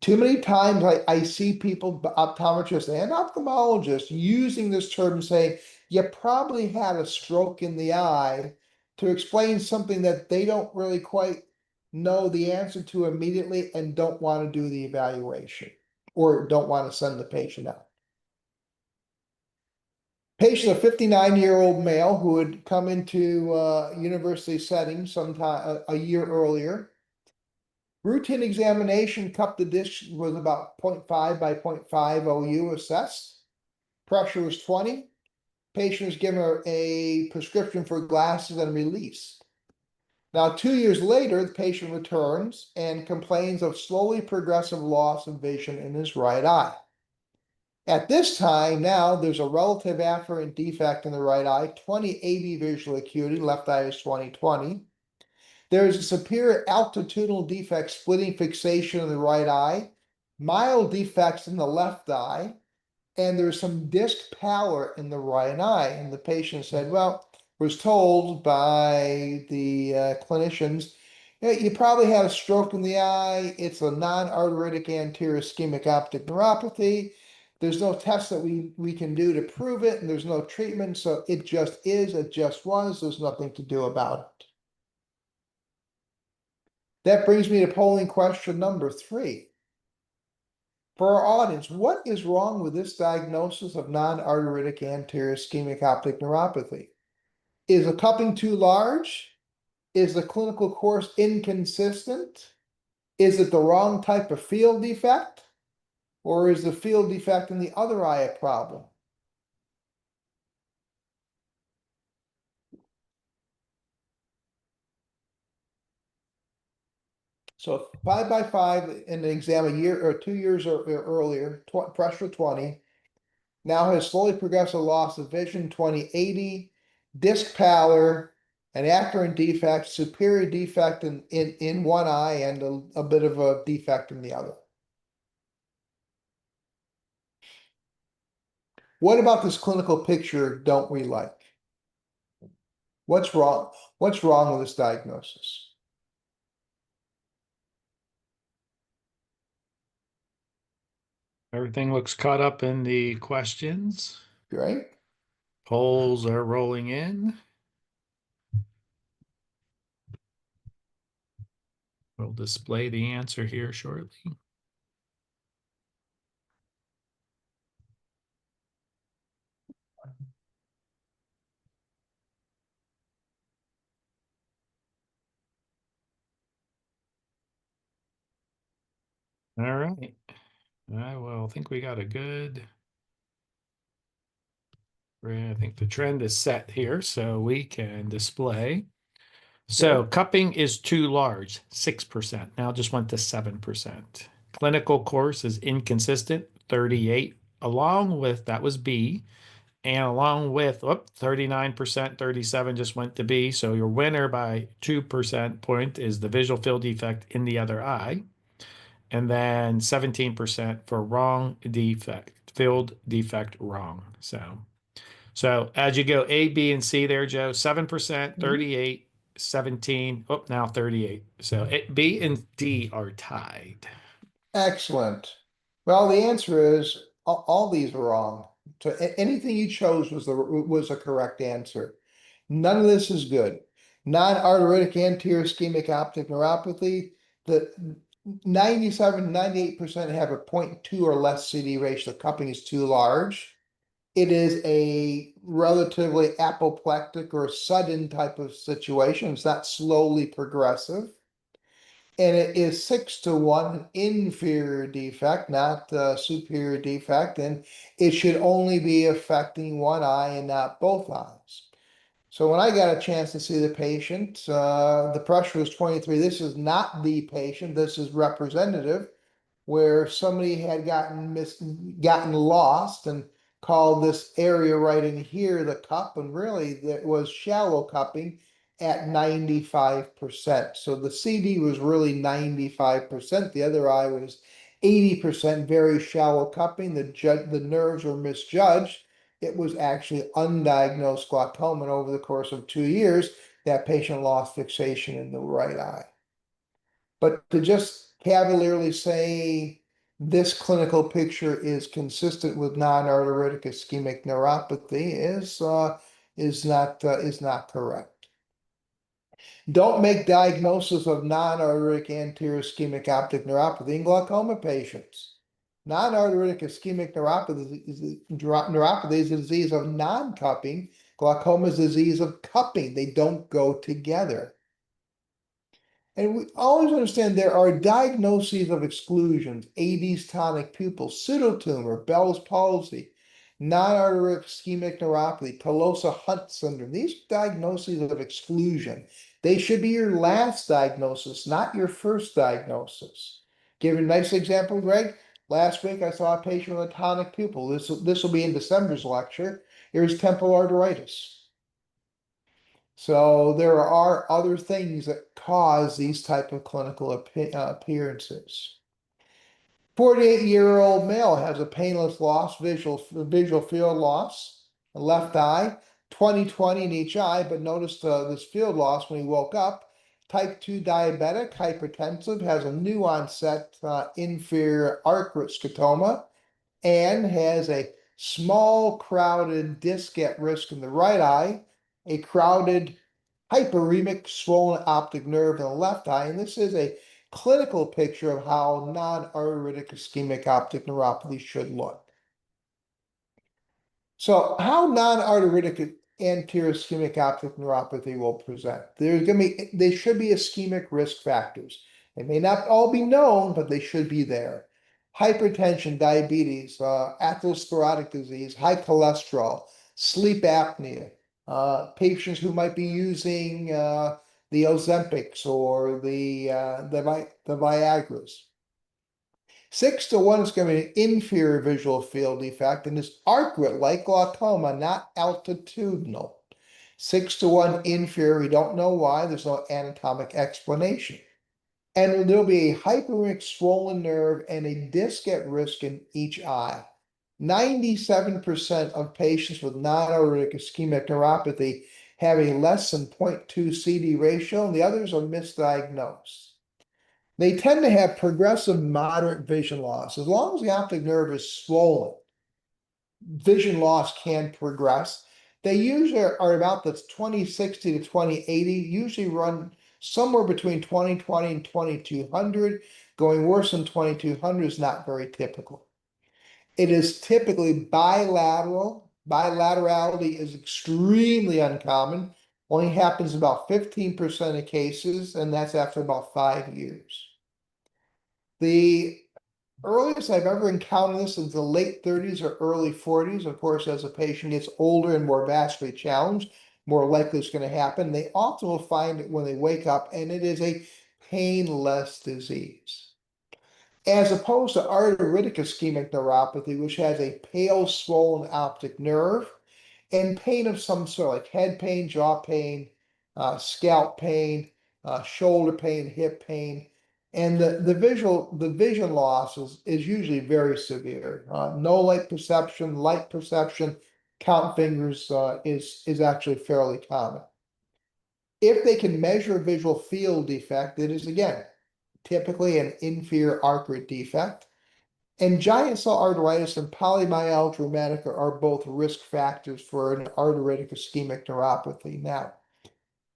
Too many times I see people, optometrists and ophthalmologists, using this term and saying, you probably had a stroke in the eye to explain something that they don't really quite know the answer to immediately and don't want to do the evaluation or don't want to send the patient out. Patient, a 59-year-old male who had come into university setting sometime a year earlier. Routine examination, cup to disc was about 0.5 by 0.5 OU assessed. Pressure was 20. Patient was given a prescription for glasses and released. Now, 2 years later, the patient returns and complains of slowly progressive loss of vision in his right eye. At this time, now there's a relative afferent defect in the right eye, 20 AV visual acuity, left eye is 20/20. There is a superior altitudinal defect splitting fixation in the right eye, mild defects in the left eye, and there's some disc pallor in the right eye. And the patient said, well, was told by the clinicians, yeah, you probably had a stroke in the eye. It's a non-arteritic anterior ischemic optic neuropathy. There's no test that we can do to prove it, and there's no treatment. So it just is, it just was. There's nothing to do about it. That brings me to polling question number 3. For our audience, what is wrong with this diagnosis of non-arteritic anterior ischemic optic neuropathy? Is the cupping too large? Is the clinical course inconsistent? Is it the wrong type of field defect? Or is the field defect in the other eye a problem? So 5 by 5 in an exam a year or 2 years earlier, pressure 20, now has slowly progressive loss of vision 20/80, disc pallor, an afferent defect, superior defect in one eye, and a bit of a defect in the other. What about this clinical picture don't we like? What's wrong? What's wrong with this diagnosis? Everything looks caught up in the questions. Right? Polls are rolling in. We'll display the answer here shortly. All right. I think we got a good. I think the trend is set here, so we can display. So cupping is too large, 6%. Now just went to 7%. Clinical course is inconsistent, 38. Along with, that was B. And along with 39%, 37 just went to B. So your winner by 2% point is the visual field defect in the other eye. And then 17% for wrong defect, field defect wrong. So as you go A, B, and C there, Joe, 7%, 38, 17, now 38. So B and D are tied. Excellent. Well, the answer is all these are wrong. So anything you chose was a correct answer. None of this is good. Non-arteritic anterior ischemic optic neuropathy, the 97, 98% have a 0.2 or less CD ratio. The cupping is too large. It is a relatively apoplectic or sudden type of situation. It's not slowly progressive. And it is 6-1 inferior defect, not superior defect, and it should only be affecting one eye and not both eyes. So when I got a chance to see the patient, the pressure was 23. This is not the patient, this is representative, where somebody had gotten lost and called this area right in here the cup, and really that was shallow cupping at 95%. So the CD was really 95%. The other eye was 80% very shallow cupping. The nerves were misjudged. It was actually undiagnosed glaucoma, and over the course of 2 years, that patient lost fixation in the right eye. But to just cavalierly say this clinical picture is consistent with non-arteritic ischemic neuropathy is not correct. Don't make diagnosis of non-arteritic anterior ischemic optic neuropathy in glaucoma patients. Non-arteritic ischemic neuropathy is a disease of non-cupping. Glaucoma is a disease of cupping. They don't go together. And we always understand there are diagnoses of exclusions, AD's tonic pupil, pseudotumor, Bell's palsy, non-arteritic ischemic neuropathy, Tolosa-Hunt syndrome. These are diagnoses of exclusion. They should be your last diagnosis, not your first diagnosis. Give you a nice example, Greg. Last week I saw a patient with a tonic pupil. This will be in December's lecture. Here's temporal arteritis. So there are other things that cause these type of clinical appearances. 48-year-old male has a painless loss, visual field loss, a left eye, 20/20 in each eye, but notice this field loss when he woke up. Type 2 diabetic, hypertensive, has a new onset inferior arc scotoma, and has a small crowded disc at risk in the right eye, a crowded hyperemic swollen optic nerve in the left eye. And this is a clinical picture of how non-arteritic ischemic optic neuropathy should look. So how non-arteritic anterior ischemic optic neuropathy will present? There should be ischemic risk factors. They may not all be known, but they should be there. Hypertension, diabetes, atherosclerotic disease, high cholesterol, sleep apnea, patients who might be using the Ozempics or the Viagras. 6 to 1 is going to be an inferior visual field defect and is arcuate like glaucoma, not altitudinal. 6 to 1 inferior, we don't know why, there's no anatomic explanation. And there'll be a hyperemic swollen nerve and a disc at risk in each eye. 97% of patients with non-arteritic ischemic neuropathy have a less than 0.2 CD ratio, and the others are misdiagnosed. They tend to have progressive moderate vision loss. As long as the optic nerve is swollen, vision loss can progress. They usually are about the 2060 to 2080, usually run somewhere between 2020 and 2200. Going worse than 2200 is not very typical. It is typically bilateral. Bilaterality is extremely uncommon. Only happens about 15% of cases, and that's after about 5 years. The earliest I've ever encountered this is the late 30s or early 40s. Of course, as a patient gets older and more vascularly challenged, more likely it's going to happen. They often will find it when they wake up, and it is a painless disease. As opposed to arteritic ischemic neuropathy, which has a pale swollen optic nerve and pain of some sort, like head pain, jaw pain, scalp pain, shoulder pain, hip pain. And the vision loss is usually very severe. No light perception, count fingers is actually fairly common. If they can measure visual field defect, it is again typically an inferior arcuate defect. And giant cell arteritis and polymyalgia rheumatica are both risk factors for an arteritic ischemic neuropathy. Now,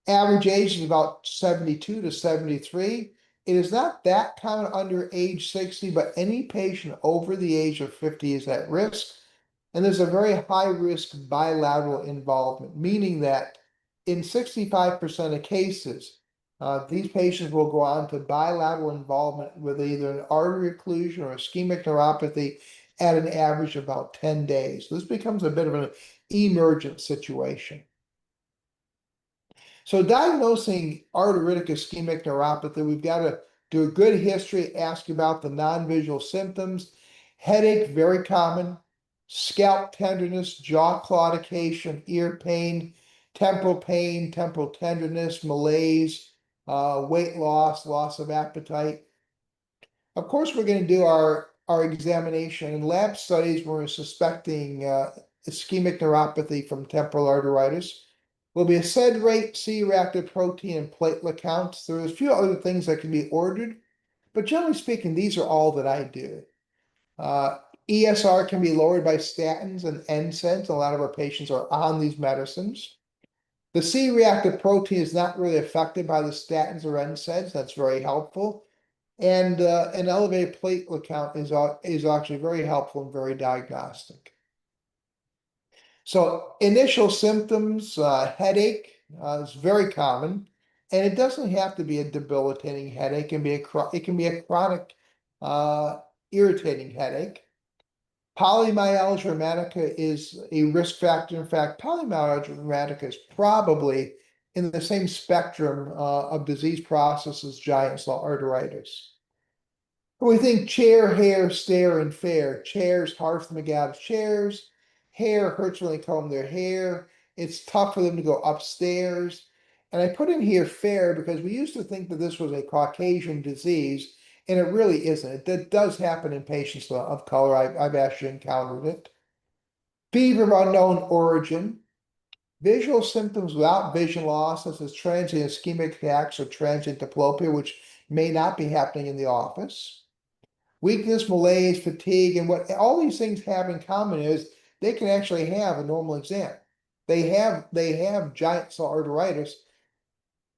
average age is about 72 to 73. It is not that common under age 60, but any patient over the age of 50 is at risk. And there's a very high risk bilateral involvement, meaning that in 65% of cases, these patients will go on to bilateral involvement with either an artery occlusion or ischemic neuropathy at an average of about 10 days. This becomes a bit of an emergent situation. So diagnosing arteritic ischemic neuropathy, we've got to do a good history, ask about the non-visual symptoms. Headache, very common. Scalp tenderness, jaw claudication, ear pain, temporal tenderness, malaise, weight loss, loss of appetite. Of course, we're going to do our examination and lab studies. We're suspecting ischemic neuropathy from temporal arteritis. Will be a SED rate, C-reactive protein, and platelet counts. There's a few other things that can be ordered, but generally speaking, these are all that I do. ESR can be lowered by statins and NSAIDs. A lot of our patients are on these medicines. The C-reactive protein is not really affected by the statins or NSAIDs. That's very helpful. And an elevated platelet count is actually very helpful and very diagnostic. So initial symptoms, headache is very common, and it doesn't have to be a debilitating headache. It can be a chronic irritating headache. Polymyalgia rheumatica is a risk factor. In fact, polymyalgia rheumatica is probably in the same spectrum of disease process as giant cell arteritis. We think chair, hair, stare, and fair. Chairs, hard for them to get out of chairs. Hair hurts when they comb their hair. It's tough for them to go upstairs. And I put in here fair because we used to think that this was a Caucasian disease, and it really isn't. That does happen in patients of color. I've actually encountered it. Fever of unknown origin. Visual symptoms without vision loss, such as transient ischemic attacks or transient diplopia, which may not be happening in the office. Weakness, malaise, fatigue, and what all these things have in common is they can actually have a normal exam. They have giant cell arteritis,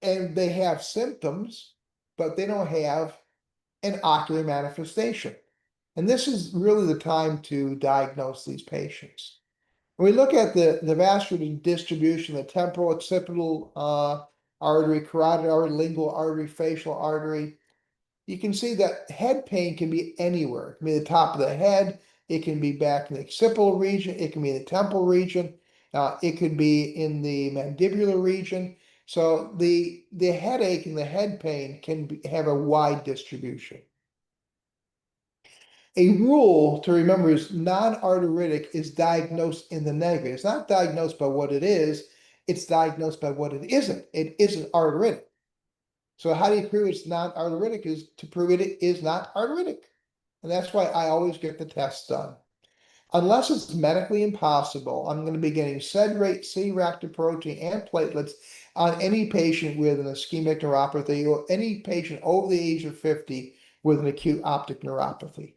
and they have symptoms, but they don't have an ocular manifestation. And this is really the time to diagnose these patients. When we look at the vascular distribution, the temporal, occipital artery, carotid artery, lingual artery, facial artery, you can see that head pain can be anywhere. It can be the top of the head, it can be back in the occipital region, it can be in the temporal region, it could be in the mandibular region. So the headache and the head pain can have a wide distribution. A rule to remember is non-arteritic is diagnosed in the negative. It's not diagnosed by what it is, it's diagnosed by what it isn't. It isn't arteritic. So how do you prove it's not arteritic is to prove it is not arteritic. And that's why I always get the test done. Unless it's medically impossible, I'm going to be getting sed rate, C-reactive protein, and platelets on any patient with an ischemic neuropathy or any patient over the age of 50 with an acute optic neuropathy.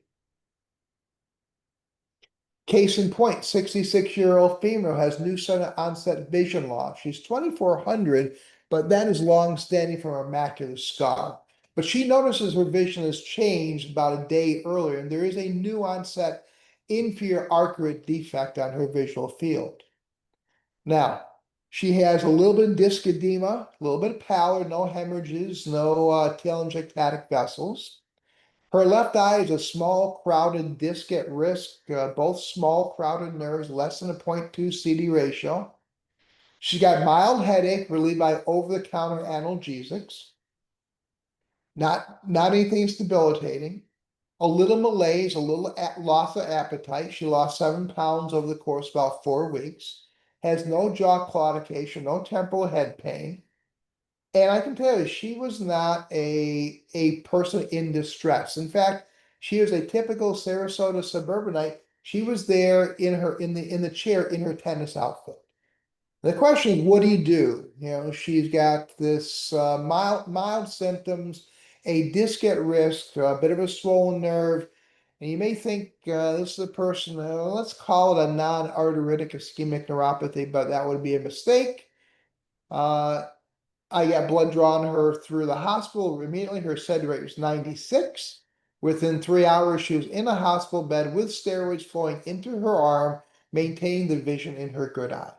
Case in point, 66-year-old female has new sudden onset vision loss. She's 2400, but that is long-standing from her macular scar. But she notices her vision has changed about a day earlier, and there is a new onset inferior arcuate defect on her visual field. Now, she has a little bit of disc edema, a little bit of pallor, no hemorrhages, no telangiectatic vessels. Her left eye is a small crowded disc at risk, both small crowded nerves, less than a 0.2 CD ratio. She's got mild headache relieved by over-the-counter analgesics. Not anything debilitating. A little malaise, a little loss of appetite. She lost 7 pounds over the course of about 4 weeks. Has no jaw claudication, no temporal head pain. And I can tell you, she was not a person in distress. In fact, she was a typical Sarasota suburbanite. She was there in the chair in her tennis outfit. The question is, what do you do? You know, she's got this mild symptoms, a disc at risk, a bit of a swollen nerve, and you may think this is a person. Let's call it a non-arteritic ischemic neuropathy, but that would be a mistake. I got blood drawn her through the hospital immediately. Her SED rate was 96. Within 3 hours, she was in a hospital bed with steroids flowing into her arm, maintaining the vision in her good eye.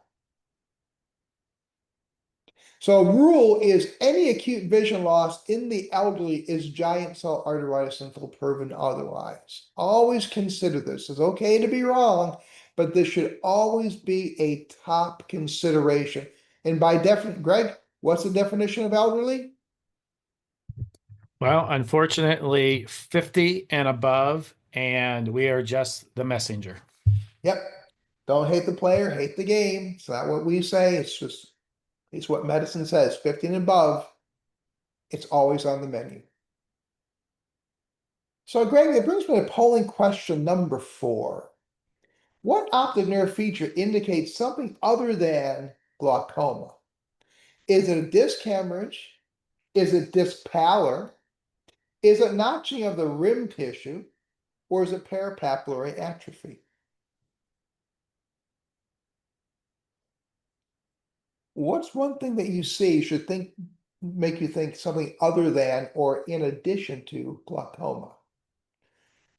So rule is any acute vision loss in the elderly is giant cell arteritis until proven otherwise. Always consider this. It's okay to be wrong, but this should always be a top consideration. And by definition, Greg, what's the definition of elderly? Well, unfortunately, 50 and above, and we are just the messenger. Yep. Don't hate the player, hate the game. It's not what we say. It's what medicine says. 50 and above, it's always on the menu. So, Greg, that brings me to polling question number 4. What optic nerve feature indicates something other than glaucoma? Is it a disc hemorrhage? Is it disc pallor? Is it notching of the rim tissue? Or is it parapapillary atrophy? What's one thing that you see should make you think something other than or in addition to glaucoma?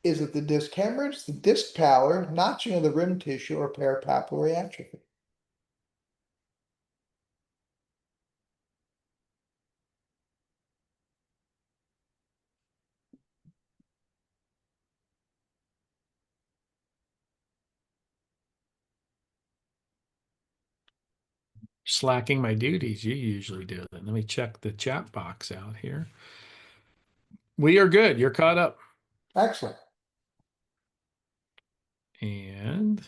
Is it the disc hemorrhage, the disc pallor, notching of the rim tissue, or parapapillary atrophy? Slacking my duties. You usually do that. Let me check the chat box out here. We are good. You're caught up. Excellent. And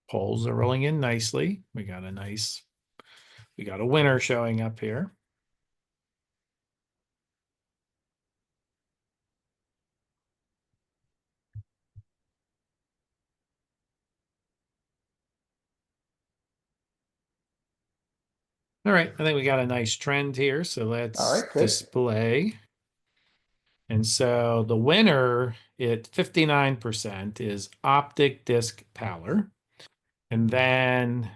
polls are rolling in nicely. We got a winner showing up here. All right, I think we got a nice trend here. So All let's right, good. display. And so the winner at 59% is optic disc pallor. And then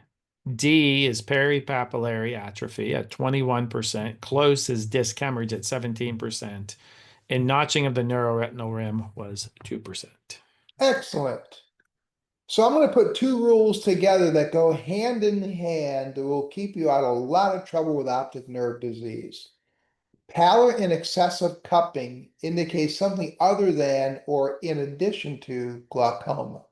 D is peripapillary atrophy at 21%. Close is disc hemorrhage at 17%. And notching of the neuroretinal rim was 2%. Excellent. So I'm going to put two rules together that go hand in hand that will keep you out of a lot of trouble with optic nerve disease. Pallor and excessive cupping indicates something other than or in addition to glaucoma.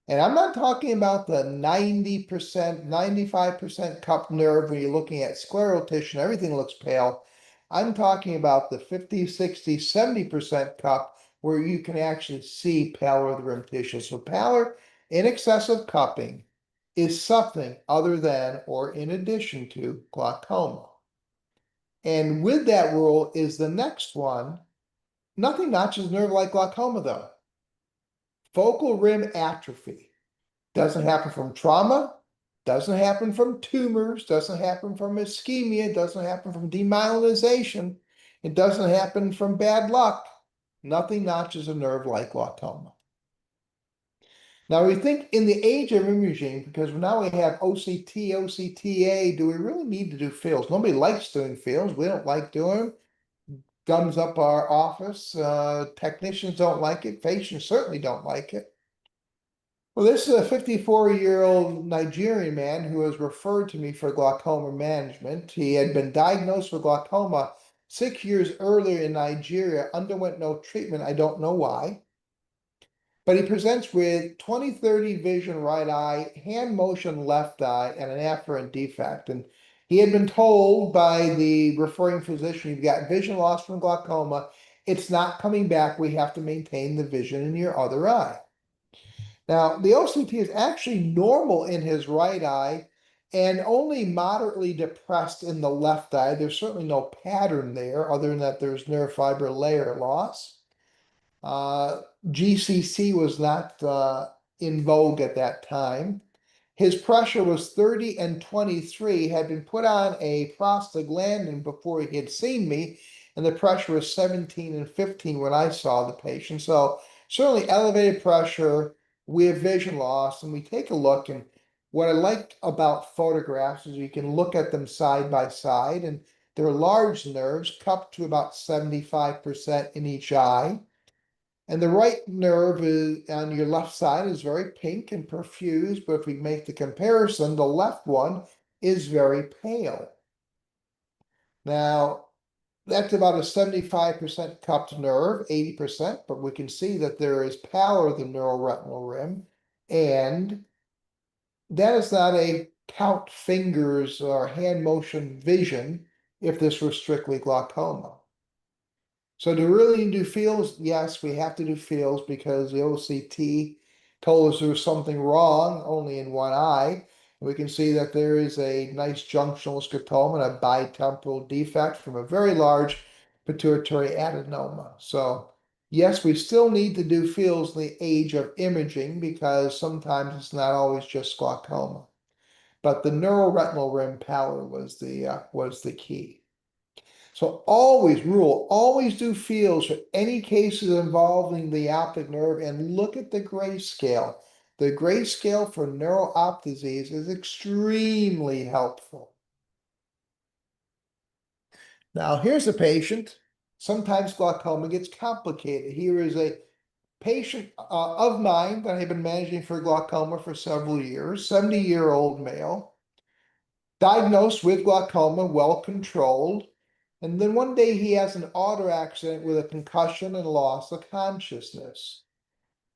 And I'm not talking about the 90%, 95% cup nerve when you're looking at scleral tissue and everything looks pale. I'm talking about the 50, 60, 70% cup where you can actually see pallor of the rim tissue. So pallor in excessive cupping is something other than or in addition to glaucoma. And with that rule is the next one. Nothing notches nerve like glaucoma though. Focal rim atrophy doesn't happen from trauma, doesn't happen from tumors, doesn't happen from ischemia, doesn't happen from demyelinization, it doesn't happen from bad luck. Nothing notches a nerve like glaucoma. Now we think in the age of imaging, because now we have OCT, OCTA, do we really need to do fields? Nobody likes doing fields. We don't like doing them. Gums up our office. Technicians don't like it. Patients certainly don't like it. Well, this is a 54-year-old Nigerian man who was referred to me for glaucoma management. He had been diagnosed with glaucoma 6 years earlier in Nigeria, underwent no treatment. I don't know why. But he presents with 20/30 vision right eye, hand motion left eye, and an afferent defect. And he had been told by the referring physician, you've got vision loss from glaucoma. It's not coming back. We have to maintain the vision in your other eye. Now, the OCT is actually normal in his right eye and only moderately depressed in the left eye. There's certainly no pattern there, other than that there's nerve fiber layer loss. GCC was not in vogue at that time. His pressure was 30 and 23, had been put on a prostaglandin before he had seen me, and the pressure was 17 and 15 when I saw the patient. So certainly elevated pressure with vision loss. And we take a look, and what I like about photographs is you can look at them side by side, and they're large nerves cupped to about 75% in each eye. And the right nerve is on your left side is very pink and perfused, but if we make the comparison, the left one is very pale. Now, that's about a 75% cupped nerve, 80%, but we can see that there is pallor of the neuroretinal rim, and that is not a count fingers or hand motion vision if this were strictly glaucoma. So do we really need to do fields? Yes, we have to do fields because the OCT told us there was something wrong only in one eye. We can see that there is a nice junctional scotoma and a bitemporal defect from a very large pituitary adenoma. So yes, we still need to do fields in the age of imaging because sometimes it's not always just glaucoma. But the neuroretinal rim pallor was the key. So always do fields for any cases involving the optic nerve and look at the grayscale. The grayscale for neuro-op disease is extremely helpful. Now here's a patient. Sometimes glaucoma gets complicated. Here is a patient of mine that I've been managing for glaucoma for several years, 70-year-old male, diagnosed with glaucoma, well controlled. And then one day he has an auto accident with a concussion and loss of consciousness.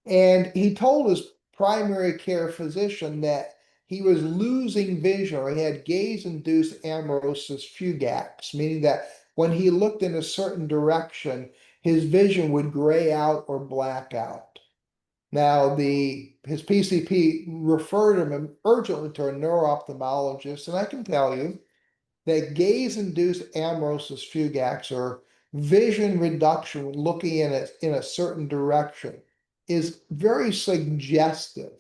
And he told his primary care physician that he was losing vision, or he had gaze-induced amaurosis fugax, meaning that when he looked in a certain direction, his vision would gray out or black out. Now, his PCP referred him urgently to a neuro-ophthalmologist, and I can tell you that gaze-induced amaurosis fugax, or vision reduction looking in a certain direction, is very suggestive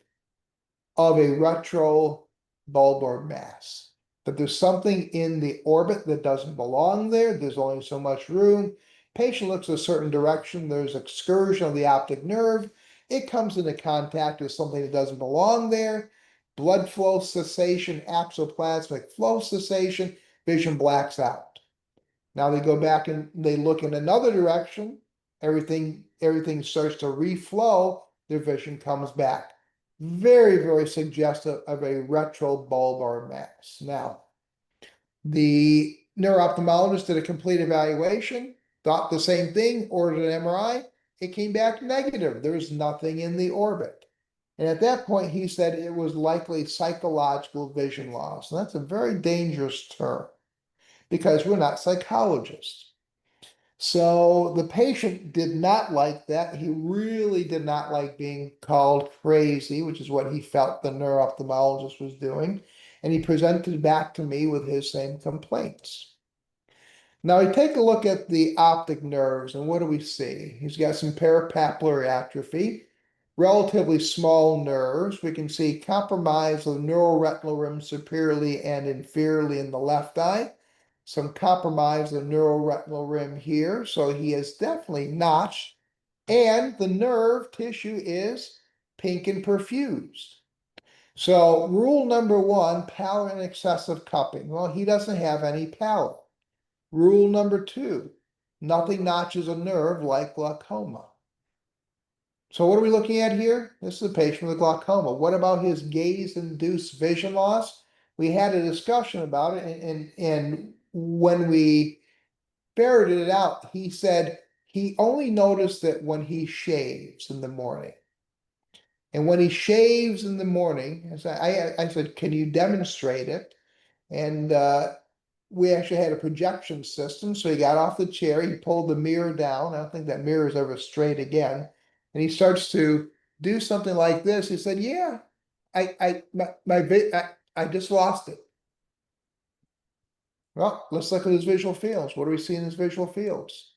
of a retrobulbar mass. That there's something in the orbit that doesn't belong there. There's only so much room. Patient looks a certain direction. There's excursion of the optic nerve. It comes into contact with something that doesn't belong there. blood flow cessation, apoplasmic flow cessation, vision blacks out. Now they go back and they look in another direction, everything starts to reflow, their vision comes back. Very, very suggestive of a retrobulbar mass. Now, the neuro-ophthalmologist did a complete evaluation, thought the same thing, ordered an MRI. It came back negative. There's nothing in the orbit. And at that point, he said it was likely psychological vision loss. And that's a very dangerous term because we're not psychologists. So the patient did not like that. He really did not like being called crazy, which is what he felt the neuro-ophthalmologist was doing. And he presented back to me with his same complaints. Now we take a look at the optic nerves, and what do we see? He's got some parapapillary atrophy, relatively small nerves. We can see compromise of the neuroretinal rim superiorly and inferiorly in the left eye, some compromise of the neuroretinal rim here, so he is definitely notched, and the nerve tissue is pink and perfused. So rule number one, pallor and excessive cupping. Well, he doesn't have any pallor. Rule number two, nothing notches a nerve like glaucoma. So what are we looking at here? This is a patient with glaucoma. What about his gaze-induced vision loss? We had a discussion about it, and when we ferreted it out, he said he only noticed it when he shaves in the morning. And when he shaves in the morning, I said, can you demonstrate it? And we actually had a projection system. So he got off the chair, he pulled the mirror down. I don't think that mirror is ever straight again. And he starts to do something like this. He said, yeah, I just lost it. Well, let's look at his visual fields. What do we see in his visual fields?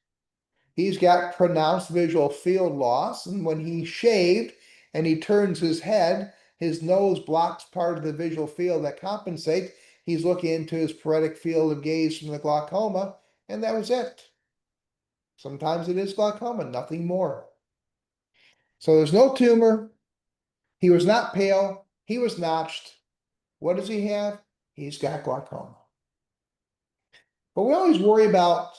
He's got pronounced visual field loss, and when he shaved and he turns his head, his nose blocks part of the visual field that compensates. He's looking into his paretic field of gaze from the glaucoma, and that was it. Sometimes it is glaucoma, nothing more. So there's no tumor. He was not pale. He was notched. What does he have? He's got glaucoma. But we always worry about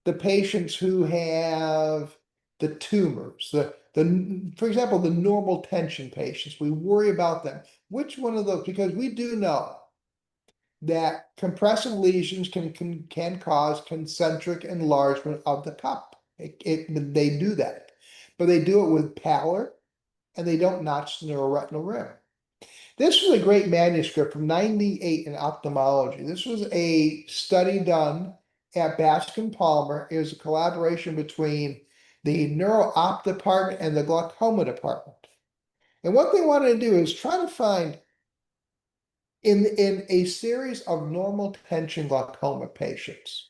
the patients who have the tumors, for example, the normal tension patients. We worry about them. Which one of those? Because we do know that compressive lesions can cause concentric enlargement of the cup. They do that, but they do it with pallor, and they don't notch the neuroretinal rim. This was a great manuscript from '98 in ophthalmology. This was a study done at Bascom Palmer. It was a collaboration between the neuro-op department and the glaucoma department. And what they wanted to do is try to find in a series of normal tension glaucoma patients,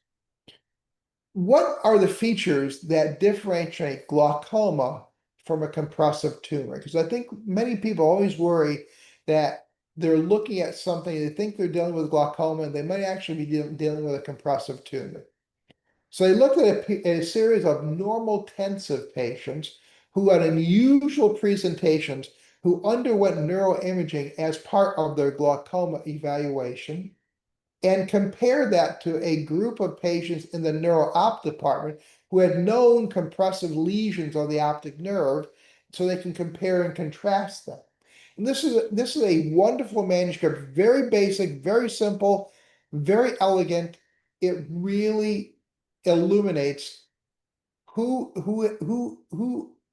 what are the features that differentiate glaucoma from a compressive tumor? Because I think many people always worry that they're looking at something, they think they're dealing with glaucoma, and they might actually be dealing with a compressive tumor. So they looked at a series of normal tensive patients who had unusual presentations, who underwent neuroimaging as part of their glaucoma evaluation, and compared that to a group of patients in the neuro-op department who had known compressive lesions on the optic nerve, so they can compare and contrast them. And this is a wonderful manuscript, very basic, very simple, very elegant. It really illuminates who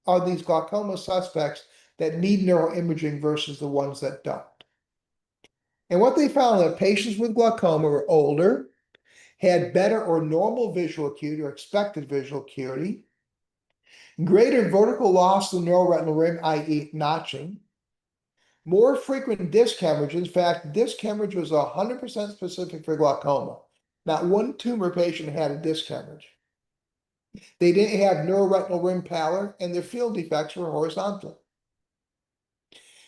are these glaucoma suspects that need neuroimaging versus the ones that don't. And what they found that patients with glaucoma were older, had better or normal visual acuity or expected visual acuity, greater vertical loss of the neuroretinal rim, i.e. notching, more frequent disc hemorrhage. In fact, disc hemorrhage was 100% specific for glaucoma. Not one tumor patient had a disc hemorrhage. They didn't have neuroretinal rim pallor, and their field defects were horizontal.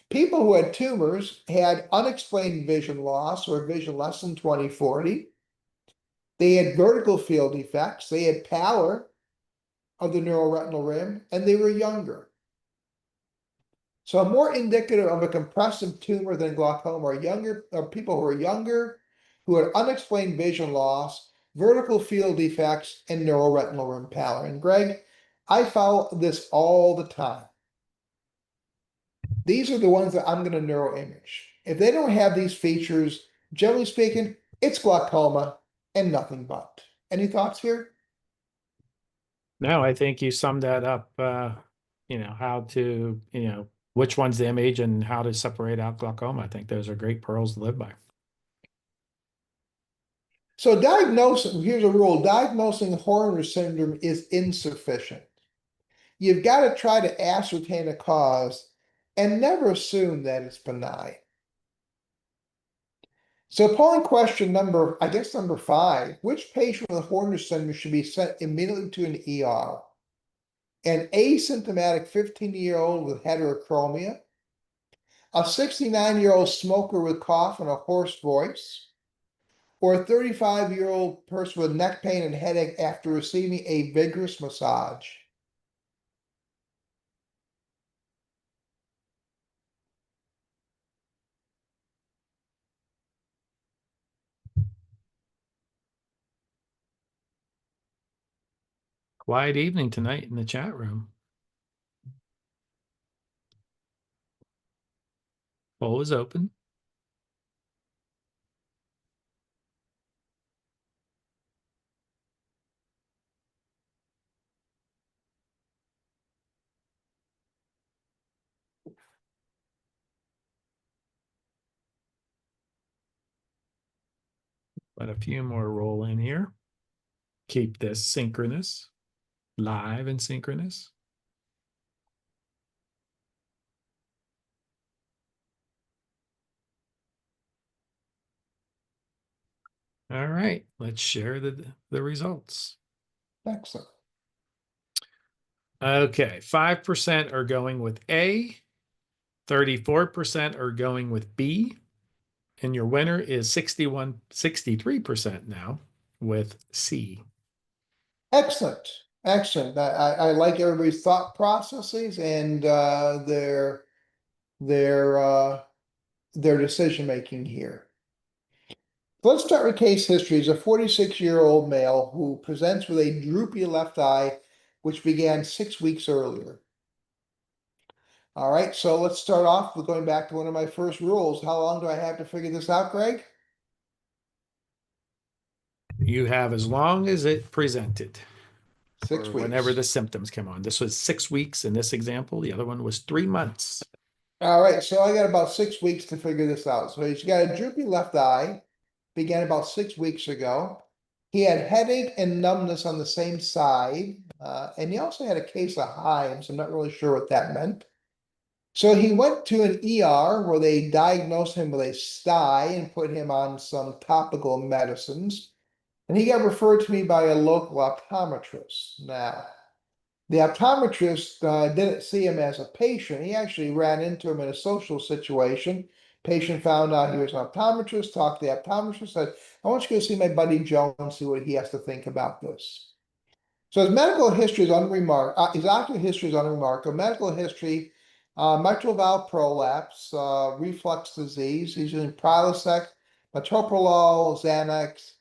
People who had tumors had unexplained vision loss or vision less than 20/40. They had vertical field defects. They had pallor of the neuroretinal rim, and they were younger. So more indicative of a compressive tumor than glaucoma are people who are younger, who had unexplained vision loss, vertical field defects, and neuroretinal rim pallor. And Greg, I follow this all the time. These are the ones that I'm going to neuroimage. If they don't have these features, generally speaking, it's glaucoma and nothing but. Any thoughts here? No, I think you summed that up. How to, which one's the image and how to separate out glaucoma. I think those are great pearls to live by. So diagnosing, here's a rule, diagnosing Horner syndrome is insufficient. You've got to try to ascertain a cause and never assume that it's benign. So polling question number 5, which patient with Horner syndrome should be sent immediately to an ER? An asymptomatic 15-year-old with heterochromia, a 69-year-old smoker with cough and a hoarse voice, or a 35-year-old person with neck pain and headache after receiving a vigorous massage? Quiet evening tonight in the chat room. Poll is open. Let a few more roll in here. Keep this synchronous, live and synchronous. All right, let's share the results. Excellent. Okay, 5% are going with A, 34% are going with B, and your winner is 63% now with C. Excellent. Excellent. I like everybody's thought processes and their uh, their decision making here. Let's start with case history. He's a 46-year-old male who presents with a droopy left eye, which began 6 weeks earlier. All right, so let's start off with going back to one of my first rules. How long do I have to figure this out, Greg? You have as long as it presented. 6 or weeks. whenever the symptoms come on. This was 6 weeks in this example. The other one was 3 months. All right, so I got about 6 weeks to figure this out. So he's got a droopy left eye, began about 6 weeks ago. He had headache and numbness on the same side, and he also had a case of hives. I'm not really sure what that meant. So he went to an ER where they diagnosed him with a sty and put him on some topical medicines. And he got referred to me by a local optometrist. Now, the optometrist didn't see him as a patient. He actually ran into him in a social situation. Patient found out he was an optometrist, talked to the optometrist, said, I want you to go see my buddy Joe and see what he has to think about this. So his medical history is unremarkable. His ocular history is unremarkable. Medical history, mitral valve prolapse, reflux disease. He's using Prilosec, metoprolol, Xanax,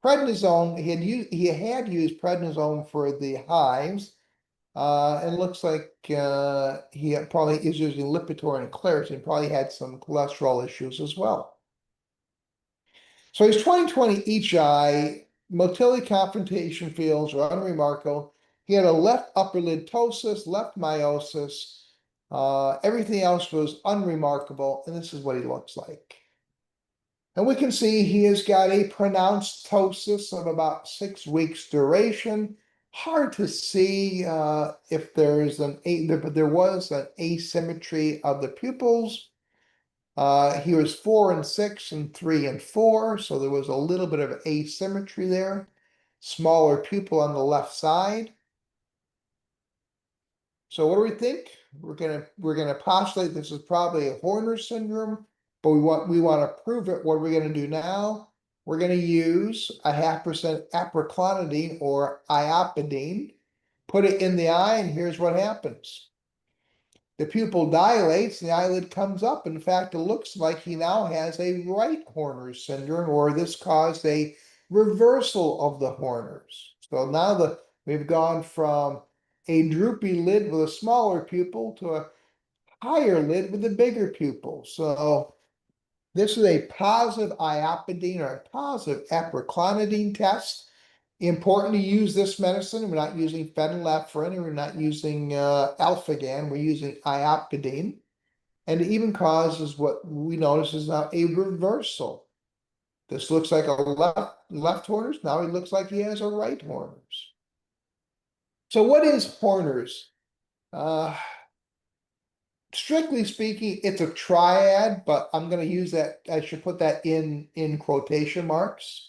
prednisone. He had used prednisone for the hives. And it looks like he probably is using Lipitor and Claritin. Probably had some cholesterol issues as well. So he's 20/20 each eye. Motility confrontation fields are unremarkable. He had a left upper lid ptosis, left meiosis. Everything else was unremarkable, and this is what he looks like. And we can see he has got a pronounced ptosis of about 6 weeks duration. Hard to see if there's but there was an asymmetry of the pupils. He was 4 and 6 and 3 and 4, so there was a little bit of asymmetry there. Smaller pupil on the left side. So what do we think? We're gonna postulate this is probably a Horner syndrome, but we want to prove it. What are we gonna do now? We're gonna use a 0.5% aproclonidine or iopidine, put it in the eye, and here's what happens. The pupil dilates and the eyelid comes up. In fact, it looks like he now has a right Horner syndrome, or this caused a reversal of the Horners. So now we've gone from a droopy lid with a smaller pupil to a higher lid with a bigger pupil. So this is a positive iopidine or a positive aproclonidine test. Important to use this medicine. We're not using phenylephrine, and we're not using alphagan. We're using iopidine, and it even causes what we notice is now a reversal. This looks like a left Horners. Now he looks like he has a right Horners. So what is Horners? Strictly speaking, it's a triad, but I'm going to use that. I should put that in quotation marks.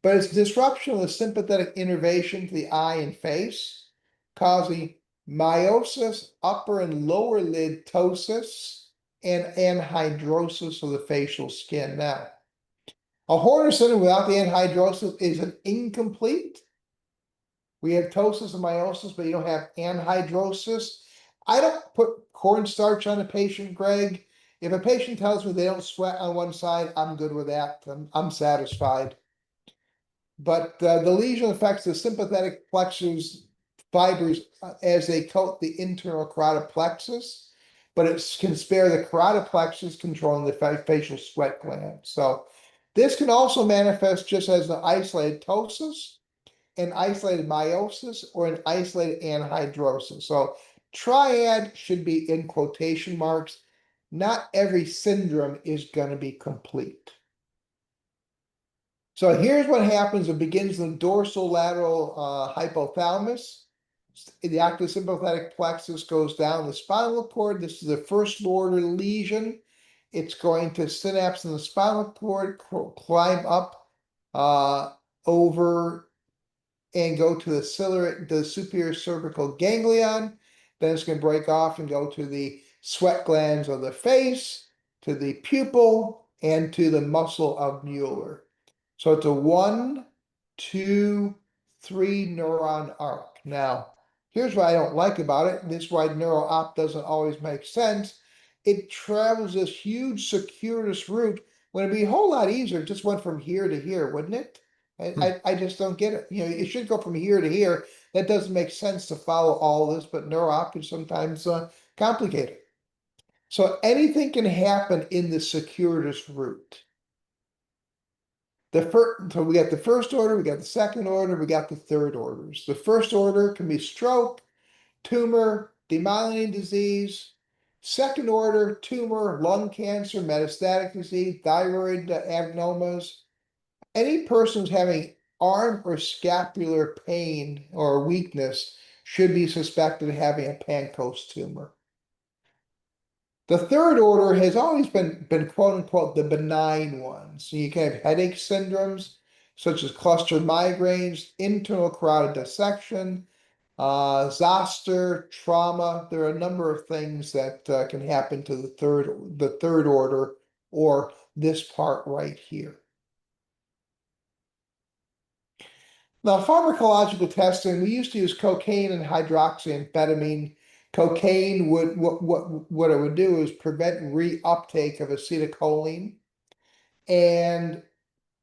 But it's disruption of the sympathetic innervation to the eye and face, causing miosis, upper and lower lid ptosis, and anhidrosis of the facial skin. Now, a Horner syndrome without the anhidrosis is an incomplete. We have ptosis and meiosis, but you don't have anhidrosis. I don't put cornstarch on a patient, Greg. If a patient tells me they don't sweat on one side, I'm good with that. I'm satisfied. But the lesion affects the sympathetic plexus fibers as they coat the internal carotid plexus, but it can spare the carotid plexus controlling the facial sweat gland. So this can also manifest just as an isolated ptosis, an isolated meiosis, or an isolated anhidrosis. So triad should be in quotation marks. Not every syndrome is going to be complete. So here's what happens. It begins in the dorsolateral hypothalamus. The active sympathetic plexus goes down the spinal cord. This is the first order lesion. It's going to synapse in the spinal cord, climb up over and go to the superior cervical ganglion. Then it's going to break off and go to the sweat glands of the face, to the pupil, and to the muscle of Mueller. So it's a 1, 2, 3 neuron arc. Now, here's what I don't like about it. This is why neuro-op doesn't always make sense. It travels this huge circuitous route when it'd be a whole lot easier if it just went from here to here, wouldn't it? I just don't get it. You know, it should go from here to here. That doesn't make sense to follow all this, but neuro-op is sometimes complicated. So anything can happen in the circuitous route. So we got the first order, we got the second order, we got the third orders. The first order can be stroke, tumor, demyelinating disease. Second order, tumor, lung cancer, metastatic disease, thyroid adenomas. Any person who's having arm or scapular pain or weakness should be suspected of having a Pancoast tumor. The third order has always been quote unquote the benign ones. So you can have headache syndromes such as cluster migraines, internal carotid dissection, zoster, trauma. There are a number of things that can happen to the third order, or this part right here. Now, pharmacological testing, we used to use cocaine and hydroxyamphetamine. Cocaine would what it would do is prevent reuptake of acetylcholine. And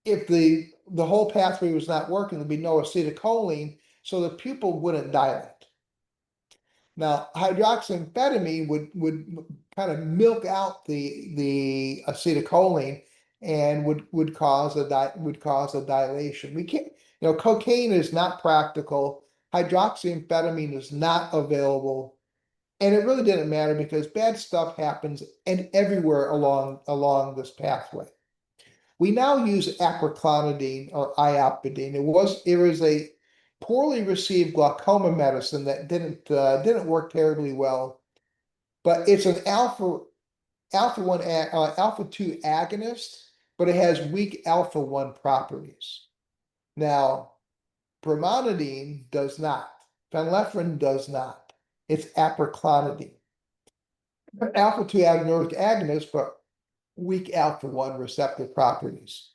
if the whole pathway was not working, there'd be no acetylcholine, so the pupil wouldn't dilate. Now, hydroxyamphetamine would kind of milk out the acetylcholine and would cause a dilation. We can't, you know, cocaine is not practical. Hydroxyamphetamine is not available. And it really didn't matter because bad stuff happens and everywhere along this pathway. We now use aproclonidine or iopidine. It was a poorly received glaucoma medicine that didn't work terribly well, but it's an alpha 2 agonist, but it has weak alpha 1 properties. Now, brimonidine does not. Phenylephrine does not. It's aproclonidine. Alpha 2 agonist, but weak alpha 1 receptor properties.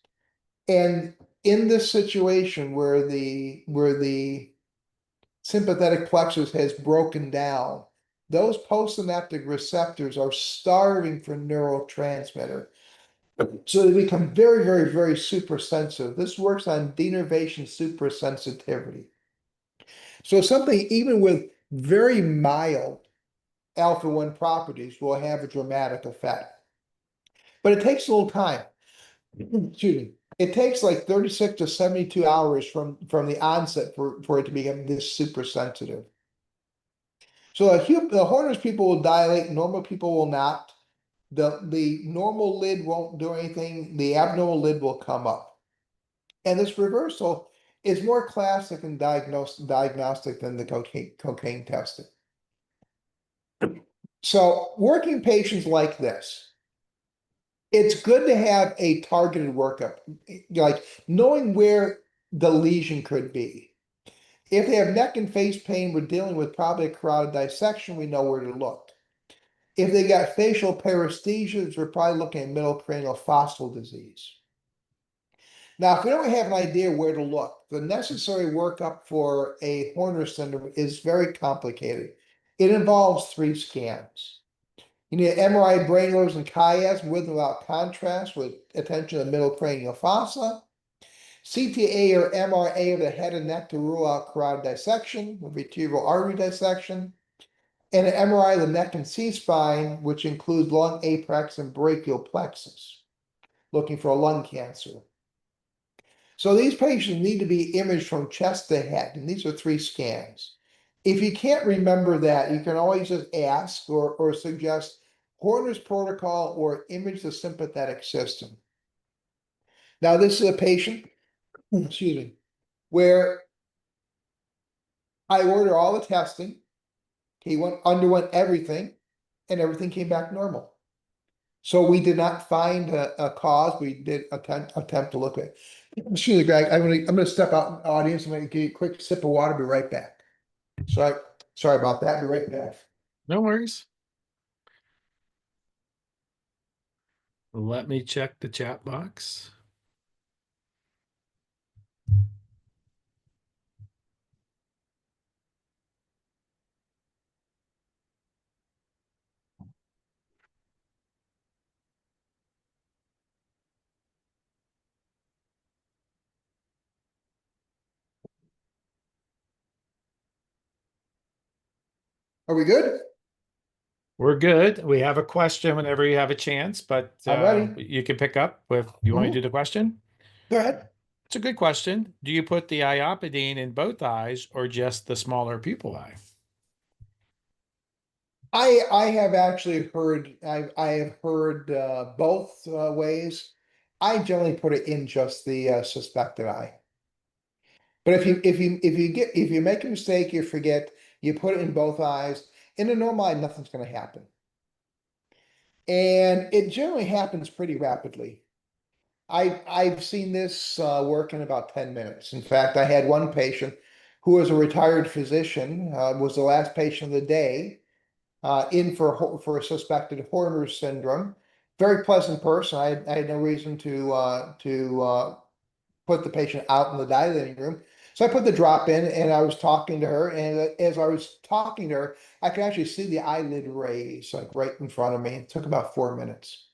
And in this situation where the sympathetic plexus has broken down, those postsynaptic receptors are starving for neurotransmitter. So they become very, very, very super sensitive. This works on denervation supersensitivity. So something even with very mild alpha 1 properties will have a dramatic effect. But it takes a little time. Excuse me. It takes like 36 to 72 hours from the onset for it to become this super sensitive. So the Horner's people will dilate, normal people will not. The normal lid won't do anything, the abnormal lid will come up. And this reversal is more classic and diagnostic than the cocaine testing. So working patients like this, it's good to have a targeted workup, like knowing where the lesion could be. If they have neck and face pain, we're dealing with probably a carotid dissection, we know where to look. If they got facial paresthesias, we're probably looking at middle cranial fossal disease. Now, if we don't have an idea where to look, the necessary workup for a Horner syndrome is very complicated. It involves 3 scans. You need an MRI brain lobes and chiasm with and without contrast with attention to the middle cranial fossa. CTA or MRA of the head and neck to rule out carotid dissection with vertebral artery dissection. And an MRI of the neck and C-spine, which includes lung apex and brachial plexus, looking for a lung cancer. So these patients need to be imaged from chest to head, and these are 3 scans. If you can't remember that, you can always just ask or suggest Horner's protocol or image the sympathetic system. Now, this is a patient, excuse me, where I order all the testing. He underwent everything, and everything came back normal. So we did not find a cause. We did attempt to look at it. Excuse me, Greg. I'm gonna step out in the audience. I'm gonna get a quick sip of water. Be right back. Sorry about that. Be right back. No worries. Let me check the chat box. Are we good? We're good. We have a question whenever you have a chance, but I'm ready. you can pick up with, you want me to do the question? Go ahead. It's a good question. Do you put the iopidine in both eyes or just the smaller pupil eye? I have actually heard I have heard both ways. I generally put it in just the suspected eye. But if you make a mistake, you forget, you put it in both eyes. In a normal eye, nothing's going to happen, and it generally happens pretty rapidly. I've seen this work in about 10 minutes. In fact, I had one patient who was a retired physician, was the last patient of the day, in for a suspected Horner syndrome. Very pleasant person. I had no reason to put the patient out in the dilating room. So I put the drop in and I was talking to her. And as I was talking to her, I could actually see the eyelid raise like right in front of me. It took about 4 minutes.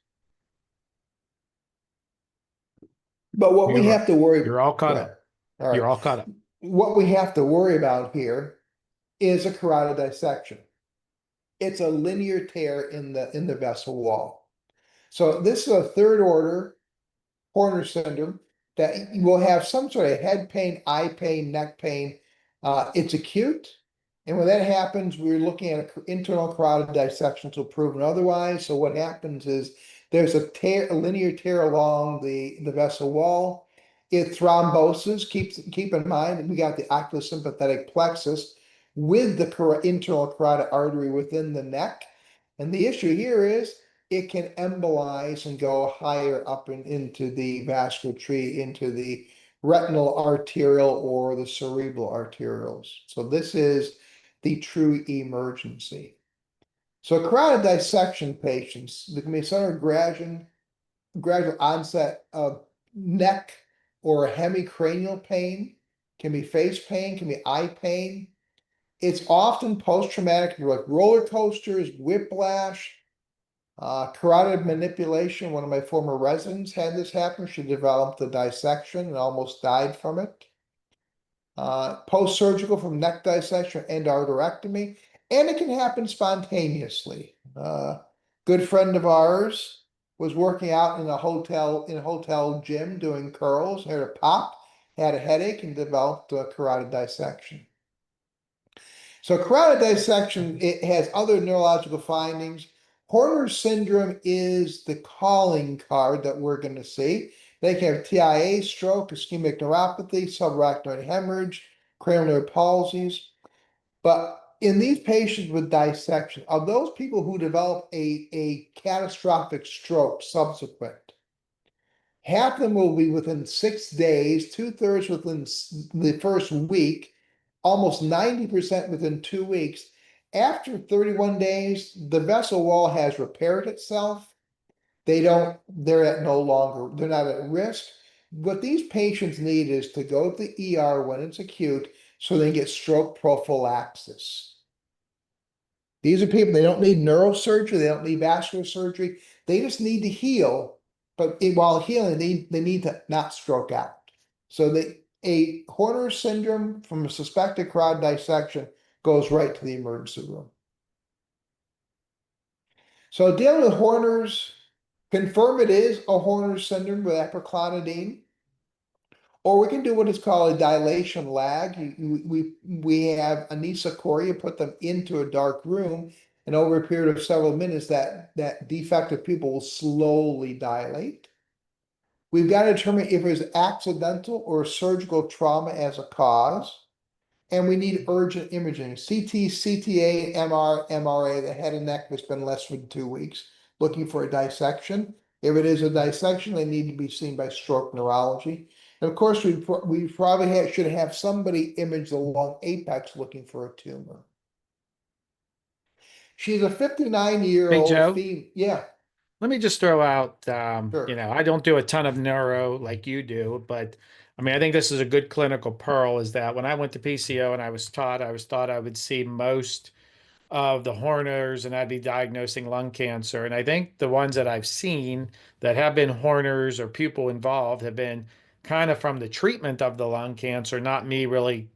But what we have to worry, You're all caught go ahead. up. All You're right. all caught up. What we have to worry about here is a carotid dissection. It's a linear tear in the vessel wall. So this is a 3rd order Horner syndrome that you will have some sort of head pain, eye pain, neck pain. It's acute. And when that happens, we're looking at an internal carotid dissection to prove it otherwise. So what happens is there's a linear tear along the vessel wall. It thromboses. Keep in mind that we got the oculosympathetic plexus with the internal carotid artery within the neck. And the issue here is it can embolize and go higher up into the vascular tree, into the retinal arterial or the cerebral arterioles. So this is the true emergency. So carotid dissection patients, there can be some gradual onset of neck or hemicranial pain, can be face pain, can be eye pain. It's often post-traumatic, like roller coasters, whiplash, carotid manipulation. One of my former residents had this happen. She developed a dissection and almost died from it. Post-surgical from neck dissection and endarterectomy, and it can happen spontaneously. Good friend of ours was working out in a hotel gym doing curls, had a pop, had a headache, and developed a carotid dissection. So carotid dissection, it has other neurological findings. Horner syndrome is the calling card that we're going to see. They can have TIA, stroke, ischemic neuropathy, subarachnoid hemorrhage, cranial nerve palsies. But in these patients with dissection, of those people who develop a catastrophic stroke subsequent, half of them will be within 6 days, 2/3 within the first week, almost 90% within 2 weeks. After 31 days, the vessel wall has repaired itself. They're at no longer, they're not at risk. What these patients need is to go to the ER when it's acute so they get stroke prophylaxis. These are people, they don't need neurosurgery, they don't need vascular surgery, they just need to heal. But while healing, they need to not stroke out. So a Horner syndrome from a suspected carotid dissection goes right to the emergency room. So dealing with Horner's, confirm it is a Horner syndrome with epiclonidine. Or we can do what is called a dilation lag. We have anisocordia, put them into a dark room, and over a period of several minutes, that defective pupil will slowly dilate. We've got to determine if there's accidental or surgical trauma as a cause, and we need urgent imaging. CT, CTA, MR, MRA, the head and neck that's been less than 2 weeks, looking for a dissection. If it is a dissection, they need to be seen by stroke neurology. And of course, we probably should have somebody image the lung apex looking for a tumor. She's a 59-year Hey, old Joe, female. Yeah, let me just throw out, sure. I don't do a ton of neuro like you do, but I mean, I think this is a good clinical pearl is that when I went to PCO and I was taught I would see most of the Horners and I'd be diagnosing lung cancer. And I think the ones that I've seen that have been Horners or pupil involved have been kind of from the treatment of the lung cancer, not me really,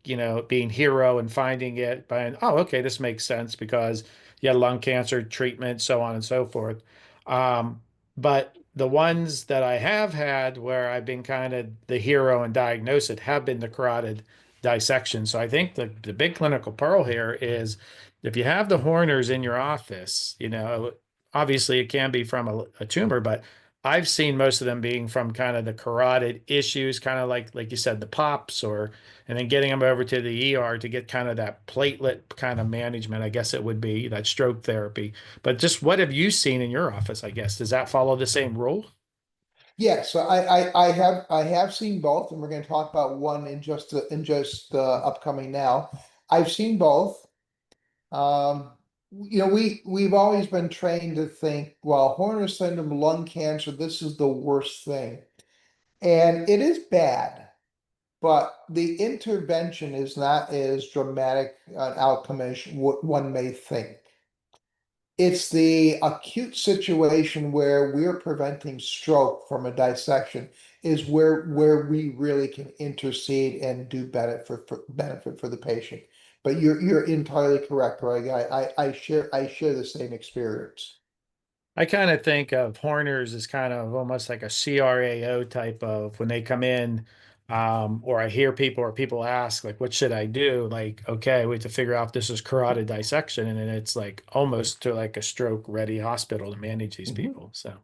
being hero and finding it, but oh, okay, this makes sense because you had lung cancer treatment, so on and so forth. Um, but the ones that I have had where I've been kind of the hero and diagnose it have been the carotid dissection. So I think the big clinical pearl here is if you have the Horners in your office, obviously it can be from a tumor, but I've seen most of them being from kind of the carotid issues, kind of like you said, the pops, and then getting them over to the ER to get kind of that platelet kind of management. I guess it would be that stroke therapy. But just what have you seen in your office? I guess does that follow the same rule? Yeah, so I have seen both, and we're going to talk about one in just upcoming now. I've seen both. We've always been trained to think, well, Horner syndrome, lung cancer, this is the worst thing. And it is bad, but the intervention is not as dramatic an outcome as what one may think. It's the acute situation where we're preventing stroke from a dissection is where we really can intercede and do benefit for the patient. But you're entirely correct, Greg. I share the same experience. I kind of think of Horners as kind of almost like a CRAO type of when they come in, or I hear people or people ask, like, what should I do? Like, okay, we have to figure out if this is carotid dissection. And then it's like almost to like a stroke ready hospital to manage these Mhm. people. So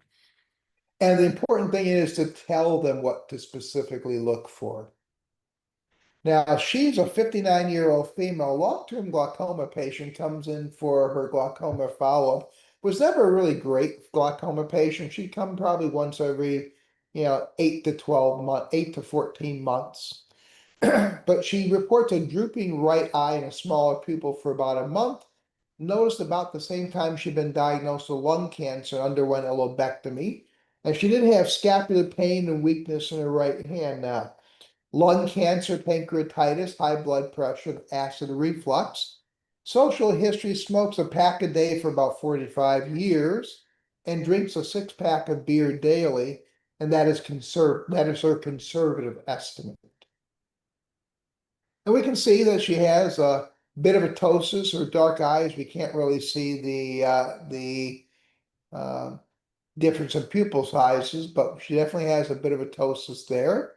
And the important thing is to tell them what to specifically look for. Now, she's a 59-year-old female long-term glaucoma patient, comes in for her glaucoma follow-up. Was never a really great glaucoma patient. She'd come probably once every, 8 to 12 months, 8 to 14 months. But she reports a drooping right eye and a smaller pupil for about a month. Noticed about the same time she'd been diagnosed with lung cancer and underwent a lobectomy. And she did have scapular pain and weakness in her right hand now. Lung cancer, pancreatitis, high blood pressure, acid reflux. Social history: smokes a pack a day for about 45 years and drinks a 6-pack of beer daily, and that is her conservative estimate. And we can see that she has a bit of a ptosis or dark eyes. We can't really see the difference in pupil sizes, but she definitely has a bit of a ptosis there.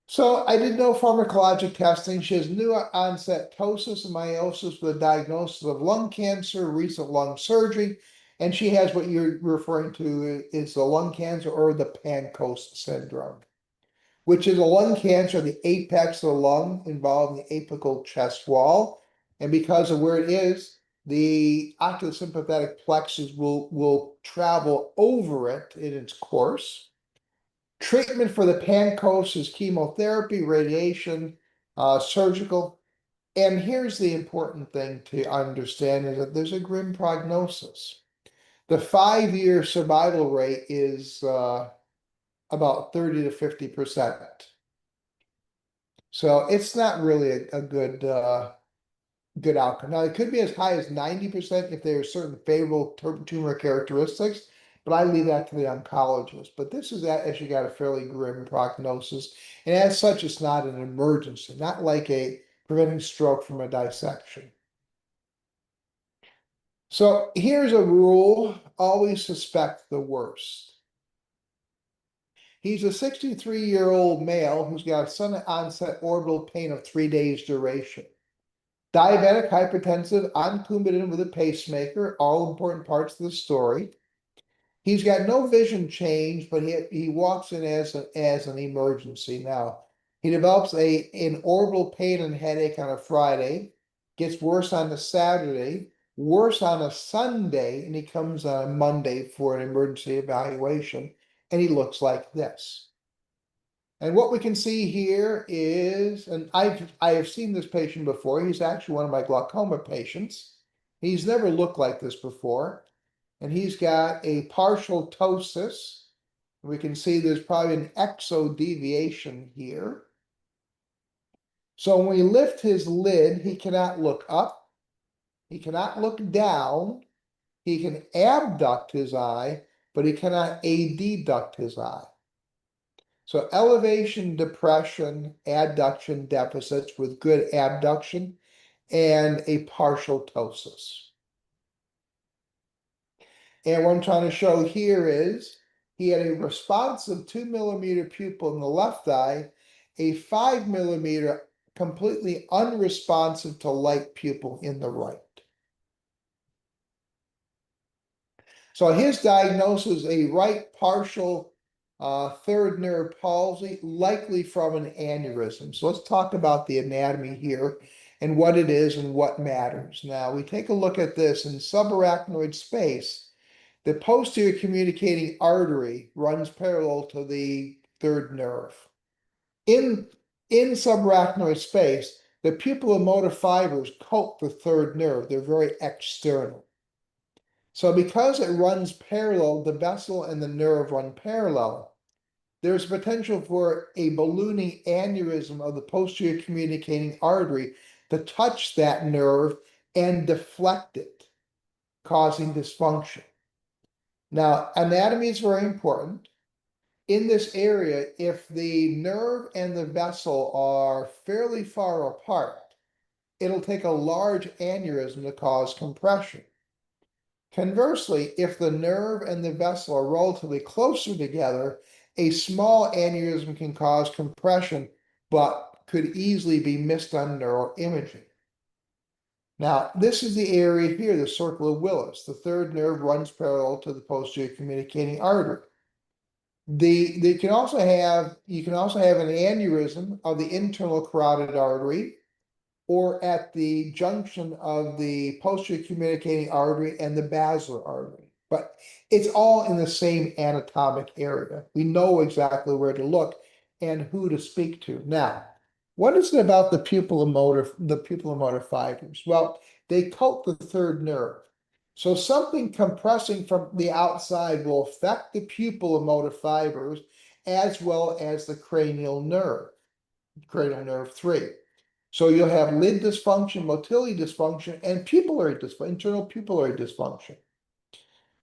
So I did no pharmacologic testing. She has new onset ptosis and meiosis with a diagnosis of lung cancer, recent lung surgery, and she has what you're referring to is the lung cancer or the Pancoast syndrome, which is a lung cancer of the apex of the lung involving the apical chest wall. And because of where it is, the oculosympathetic plexus will travel over it in its course. Treatment for the Pancoast is chemotherapy, radiation, surgical. And here's the important thing to understand is that there's a grim prognosis. The 5-year survival rate is about 30 to 50%. So it's not really a good outcome. Now, it could be as high as 90% if there are certain favorable tumor characteristics, but I leave that to the oncologist. But this is that as you got a fairly grim prognosis. And as such, it's not an emergency, not like a preventing stroke from a dissection. So here's a rule: always suspect the worst. He's a 63-year-old male who's got a sudden onset orbital pain of 3 days duration. Diabetic, hypertensive, on Coumadin with a pacemaker, all important parts of the story. He's got no vision change, but he walks in as an emergency. Now, he develops an orbital pain and headache on a Friday, gets worse on a Saturday, worse on a Sunday, and he comes on a Monday for an emergency evaluation, and he looks like this. And what we can see here is, and I have seen this patient before. He's actually one of my glaucoma patients. He's never looked like this before. And he's got a partial ptosis. We can see there's probably an exodeviation here. So when we lift his lid, he cannot look up. He cannot look down. He can abduct his eye, but he cannot adduct his eye. So elevation, depression, adduction deficits with good abduction, and a partial ptosis. And what I'm trying to show here is he had a responsive 2 mm pupil in the left eye, a 5 mm completely unresponsive to light pupil in the right. So his diagnosis is a right partial third nerve palsy, likely from an aneurysm. So let's talk about the anatomy here and what it is and what matters. Now we take a look at this in subarachnoid space. The posterior communicating artery runs parallel to the third nerve. In subarachnoid space, the pupillomotor fibers coat the third nerve. They're very external. So because it runs parallel, the vessel and the nerve run parallel, there's potential for a ballooning aneurysm of the posterior communicating artery to touch that nerve and deflect it, causing dysfunction. Now, anatomy is very important. In this area, if the nerve and the vessel are fairly far apart, it'll take a large aneurysm to cause compression. Conversely, if the nerve and the vessel are relatively closer together, a small aneurysm can cause compression, but could easily be missed on neuroimaging. Now, this is the area here, the circle of Willis. The third nerve runs parallel to the posterior communicating artery. You can also have an aneurysm of the internal carotid artery, or at the junction of the posterior communicating artery and the basilar artery. But it's all in the same anatomic area. We know exactly where to look and who to speak to. Now, what is it about the pupillomotor fibers? Well, they coat the third nerve. So something compressing from the outside will affect the pupillomotor fibers as well as the cranial nerve 3. So you'll have lid dysfunction, motility dysfunction, and pupillary dysfunction, internal pupillary dysfunction.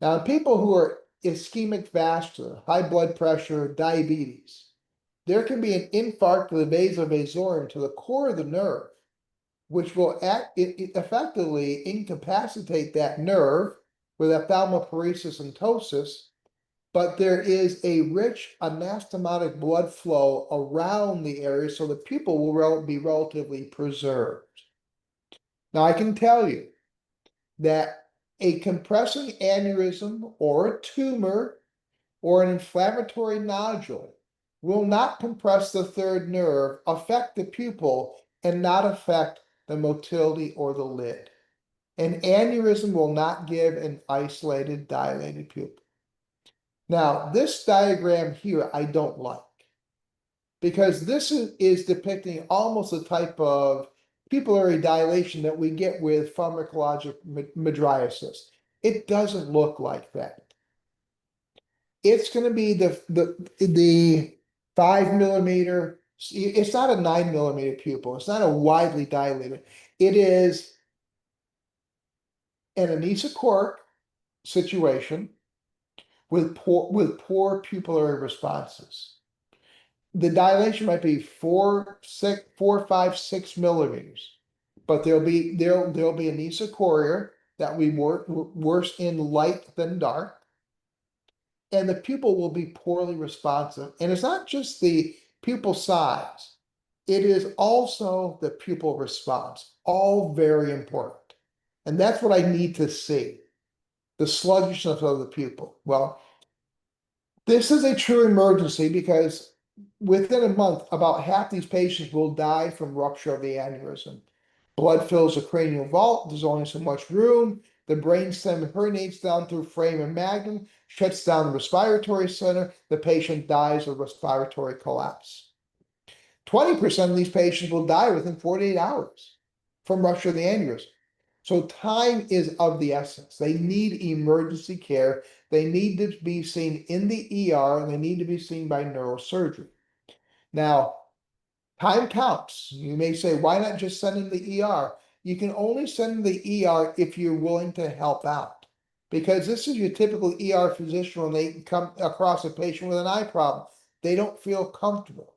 Now, in people who are ischemic vascular, high blood pressure, diabetes, there can be an infarct of the vasovasorium to the core of the nerve, which will effectively incapacitate that nerve with ophthalmoparesis and ptosis, but there is a rich anastomotic blood flow around the area, so the pupil will be relatively preserved. Now, I can tell you that a compressing aneurysm or a tumor or an inflammatory nodule will not compress the third nerve, affect the pupil, and not affect the motility or the lid. An aneurysm will not give an isolated dilated pupil. Now, this diagram here I don't like, because this is depicting almost a type of pupillary dilation that we get with pharmacologic mydriasis. It doesn't look like that. It's going to be the 5 millimeter. It's not a 9 millimeter pupil. It's not a widely dilated. It is an anesochoric situation with poor pupillary responses. The dilation might be 4, 5, 6 millimeters, but there'll be anesochoria that we worse in light than dark, and the pupil will be poorly responsive. And it's not just the pupil size; it is also the pupil response. All very important, and that's what I need to see: the sluggishness of the pupil. Well, this is a true emergency because within a month, about half these patients will die from rupture of the aneurysm. Blood fills the cranial vault, there's only so much room, the brainstem herniates down through foramen magnum, shuts down the respiratory center, the patient dies of respiratory collapse. 20% of these patients will die within 48 hours from rupture of the aneurysm. So time is of the essence. They need emergency care. They need to be seen in the ER, and they need to be seen by neurosurgery. Now, time counts. You may say, why not just send in the ER? You can only send in the ER if you're willing to help out, because this is your typical ER physician when they come across a patient with an eye problem. They don't feel comfortable.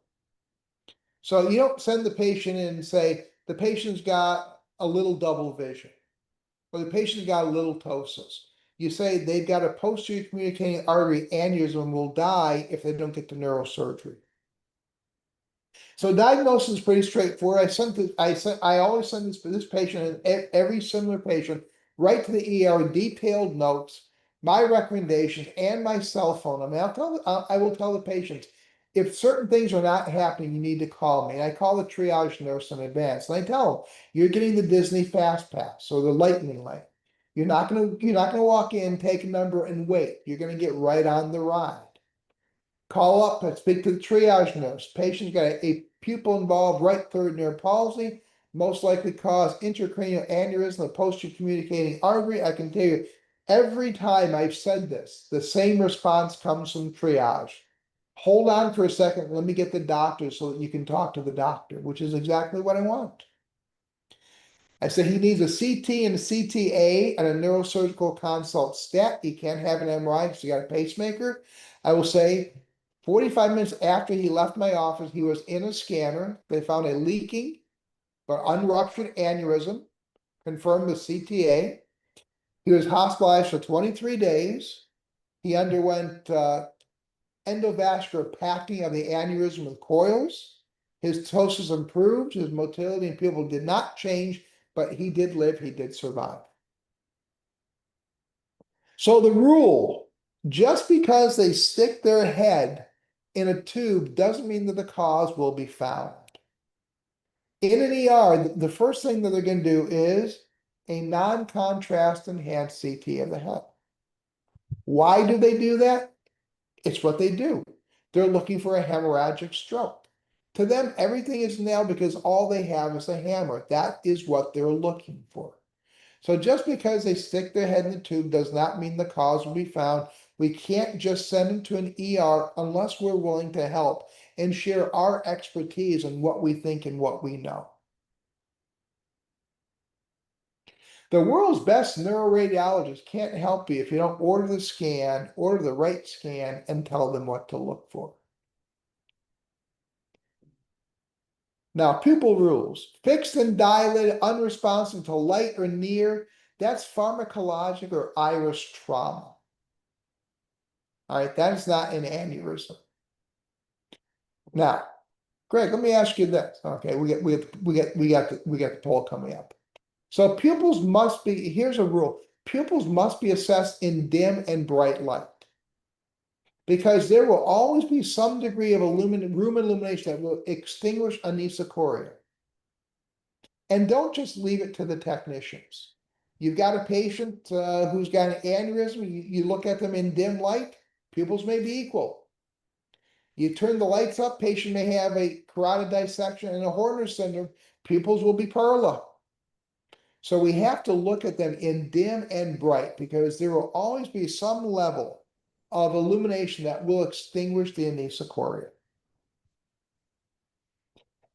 So you don't send the patient in and say, the patient's got a little double vision, or the patient's got a little ptosis. You say they've got a posterior communicating artery aneurysm and will die if they don't get to neurosurgery. So diagnosis is pretty straightforward. I always send this patient and every similar patient right to the ER with detailed notes, my recommendations, and my cell phone. I mean, I will tell the patients, if certain things are not happening, you need to call me. And I call the triage nurse in advance, and I tell them, you're getting the Disney Fast Pass or the Lightning Lane. You're not gonna walk in, take a number, and wait. You're gonna get right on the ride. Call up and speak to the triage nurse. Patient's got a pupil involved right third nerve palsy, most likely cause intracranial aneurysm, the posterior communicating artery. I can tell you, every time I've said this, the same response comes from triage. Hold on for a second, let me get the doctor so that you can talk to the doctor, which is exactly what I want. I said he needs a CT and a CTA and a neurosurgical consult stat. He can't have an MRI because he got a pacemaker. I will say 45 minutes after he left my office, he was in a scanner. They found a leaking but unruptured aneurysm, confirmed the CTA. He was hospitalized for 23 days. He underwent endovascular packing of the aneurysm with coils. His ptosis improved, his motility and pupil did not change, but he did live, he did survive. So the rule, just because they stick their head in a tube doesn't mean that the cause will be found. In an ER, the first thing that they're going to do is a non-contrast enhanced CT of the head. Why do they do that? It's what they do. They're looking for a hemorrhagic stroke. To them, everything is nailed because all they have is a hammer. That is what they're looking for. So just because they stick their head in the tube does not mean the cause will be found. We can't just send them to an ER unless we're willing to help and share our expertise and what we think and what we know. The world's best neuroradiologist can't help you if you don't order the scan, order the right scan, and tell them what to look for. Now, pupil rules. Fixed and dilated, unresponsive to light or near, that's pharmacologic or iris trauma. All right, that is not an aneurysm. Now, Greg, let me ask you this. Okay, we got the poll coming up. So pupils must be, here's a rule. Pupils must be assessed in dim and bright light. Because there will always be some degree of room illumination that will extinguish anisocoria. And don't just leave it to the technicians. You've got a patient who's got an aneurysm, you look at them in dim light, pupils may be equal. You turn the lights up, patient may have a carotid dissection and a Horner syndrome, pupils will be perla. So we have to look at them in dim and bright because there will always be some level of illumination that will extinguish the anisocoria.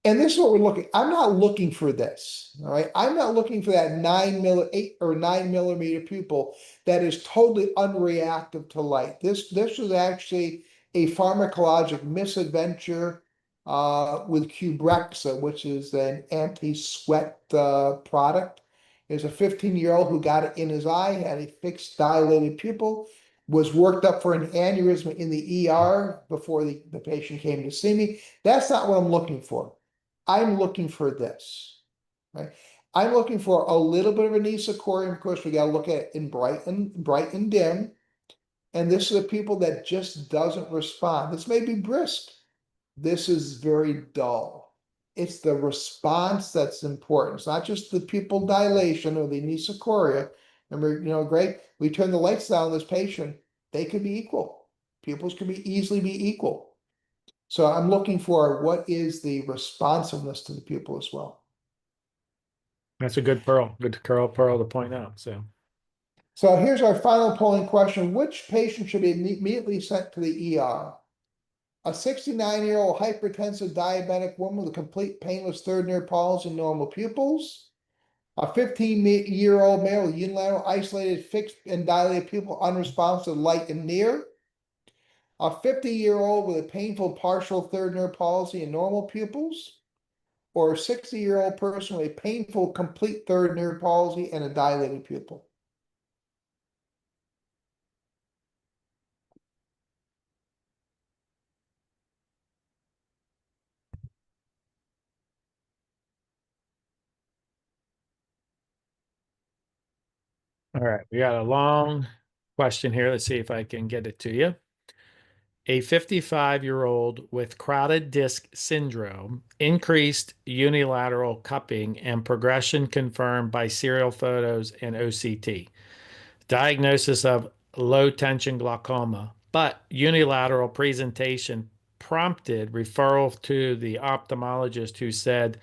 And this is what we're looking. I'm not looking for this. All right. I'm not looking for that 8 or 9 millimeter pupil that is totally unreactive to light. This is actually a pharmacologic misadventure with Qbrexza, which is an anti-sweat product. There's a 15-year-old who got it in his eye, had a fixed dilated pupil, was worked up for an aneurysm in the ER before the patient came to see me. That's not what I'm looking for. I'm looking for this, right? I'm looking for a little bit of anisocorium. Of course, we got to look at it in bright and dim. And this is the people that just doesn't respond. This may be brisk. This is very dull. It's the response that's important. It's not just the pupil dilation or the anisocoria. Remember, Greg, we turn the lights down on this patient, they could be equal. Pupils can easily be equal. So I'm looking for what is the responsiveness to the pupil as well. That's a good pearl to point out. So here's our final polling question. Which patient should be immediately sent to the ER? A 69-year-old hypertensive diabetic woman with a complete painless third nerve palsy and normal pupils. A 15-year-old male with unilateral isolated fixed and dilated pupil unresponsive to light and near. A 50-year-old with a painful partial third nerve palsy and normal pupils. Or a 60-year-old person with a painful complete third nerve palsy and a dilated pupil. All right, we got a long question here. Let's see if I can get it to you. A 55-year-old with crowded disc syndrome, increased unilateral cupping and progression confirmed by serial photos and OCT. Diagnosis of low tension glaucoma, but unilateral presentation prompted referral to the ophthalmologist who said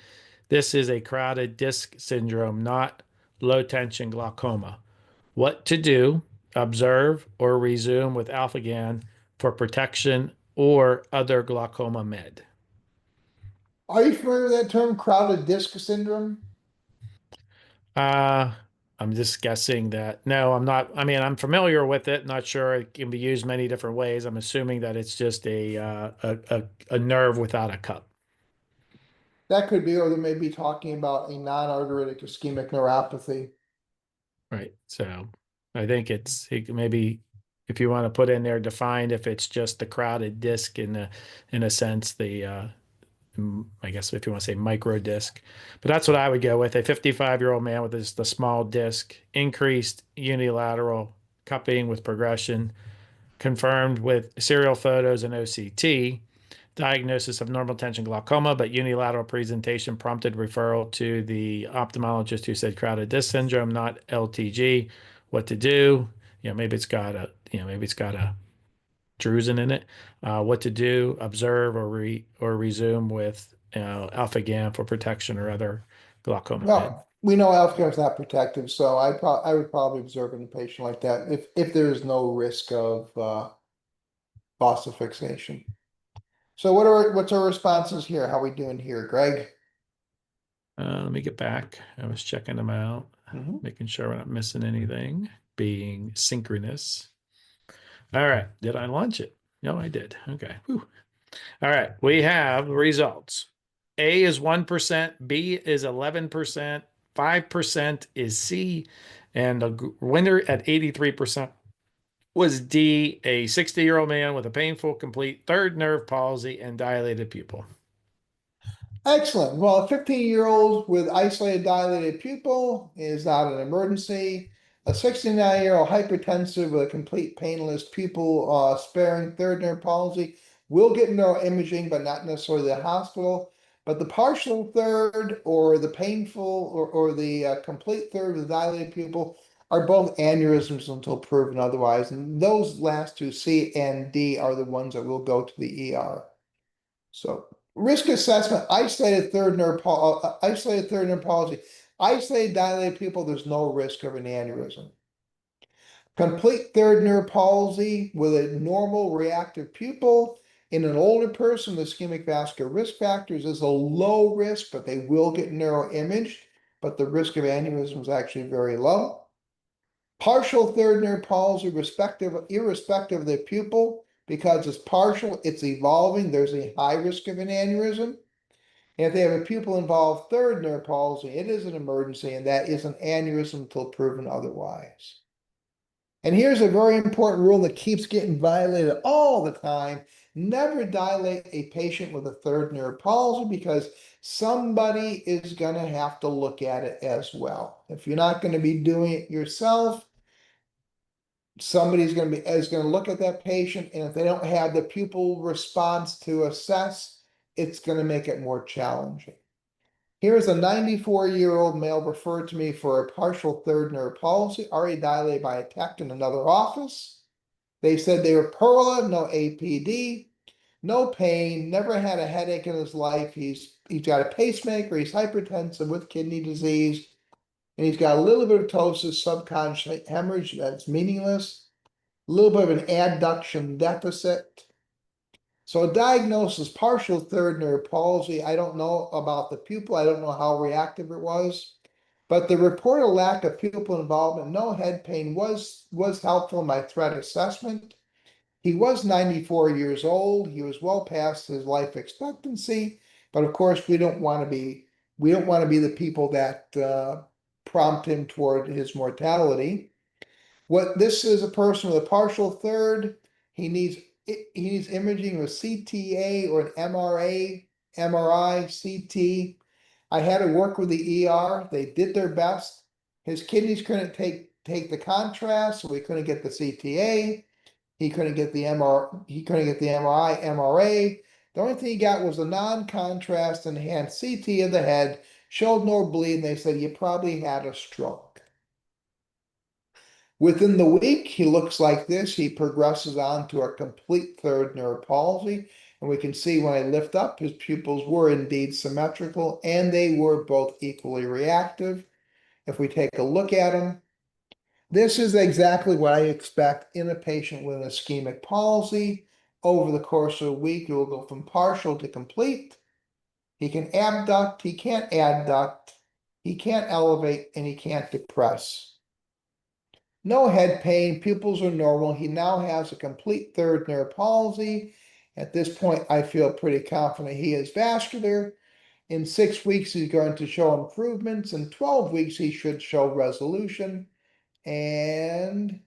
this is a crowded disc syndrome, not low tension glaucoma. What to do, observe, or resume with Alphagan for protection or other glaucoma med. Are you familiar with that term, crowded disc syndrome? Uh, I'm just guessing that. No, I'm not. I mean, I'm familiar with it. Not sure it can be used many different ways. I'm assuming that it's just a nerve without a cup. That could be, or they may be talking about a non-arteritic ischemic neuropathy. Right. So I think maybe if you want to put in there defined if it's just the crowded disc in a sense, I guess if you want to say micro disc, but that's what I would go with. A 55-year-old man with just a small disc, increased unilateral cupping with progression, confirmed with serial photos and OCT, diagnosis of normal tension glaucoma, but unilateral presentation prompted referral to the ophthalmologist who said crowded disc syndrome, not LTG. What to do? Maybe it's got a drusen in it. What to do? Observe or resume with alpha GAN for protection or other glaucoma med. Well, we know healthcare is not protective, so I would probably observe in a patient like that if there is no risk of loss of fixation. So what's our responses here? How are we doing here, Greg? Let me get back. I was checking them out, Mhm. making sure we're not missing anything, being synchronous. All right. Did I launch it? No, I did. Okay. Whew. All right. We have results. A is 1%, B is 11%, 5% is C, and the winner at 83% was D, a 60-year-old man with a painful complete third nerve palsy and dilated pupil. Excellent. Well, a 15-year-old with isolated dilated pupil is not an emergency. A 69-year-old hypertensive with a complete painless pupil sparing third nerve palsy will get neuroimaging, but not necessarily the hospital. But the partial third or the painful or the complete third with dilated pupil are both aneurysms until proven otherwise. And those last two, C and D, are the ones that will go to the ER. So risk assessment, isolated third nerve palsy, isolated dilated people, there's no risk of an aneurysm. Complete third nerve palsy with a normal reactive pupil in an older person with ischemic vascular risk factors is a low risk, but they will get neuroimaged, but the risk of aneurysm is actually very low. Partial third nerve palsy, irrespective of the pupil, because it's partial, it's evolving, there's a high risk of an aneurysm. And if they have a pupil involved third nerve palsy, it is an emergency, and that is an aneurysm until proven otherwise. And here's a very important rule that keeps getting violated all the time. Never dilate a patient with a third nerve palsy because somebody is going to have to look at it as well. If you're not going to be doing it yourself, somebody's going to look at that patient, and if they don't have the pupil response to assess, it's going to make it more challenging. Here's a 94-year-old male referred to me for a partial third nerve palsy, already dilated by a tech in another office. They said they were Perla, no APD, no pain, never had a headache in his life. He's got a pacemaker, he's hypertensive with kidney disease, and he's got a little bit of ptosis, subconscious hemorrhage that's meaningless, a little bit of an adduction deficit. So a diagnosis, partial third nerve palsy. I don't know about the pupil. I don't know how reactive it was, but the reported lack of pupil involvement, no head pain was helpful in my threat assessment. He was 94 years old. He was well past his life expectancy, but of course we don't want to be the people that prompt him toward his mortality. What this is a person with a partial third. He needs he needs imaging with CTA or an MRI, CT. I had to work with the ER. They did their best. His kidneys couldn't take the contrast, so we couldn't get the CTA. He couldn't get the MRI, MRA. The only thing he got was a non-contrast enhanced CT of the head, showed no bleed, and they said you probably had a stroke. Within the week, he looks like this. He progresses on to a complete third nerve palsy. And we can see when I lift up, his pupils were indeed symmetrical and they were both equally reactive. If we take a look at him, this is exactly what I expect in a patient with an ischemic palsy. Over the course of a week, it will go from partial to complete. He can abduct, he can't adduct, he can't elevate, and he can't depress. No head pain, pupils are normal. He now has a complete third nerve palsy. At this point, I feel pretty confident he is vascular. In 6 weeks, he's going to show improvements. In 12 weeks, he should show resolution. And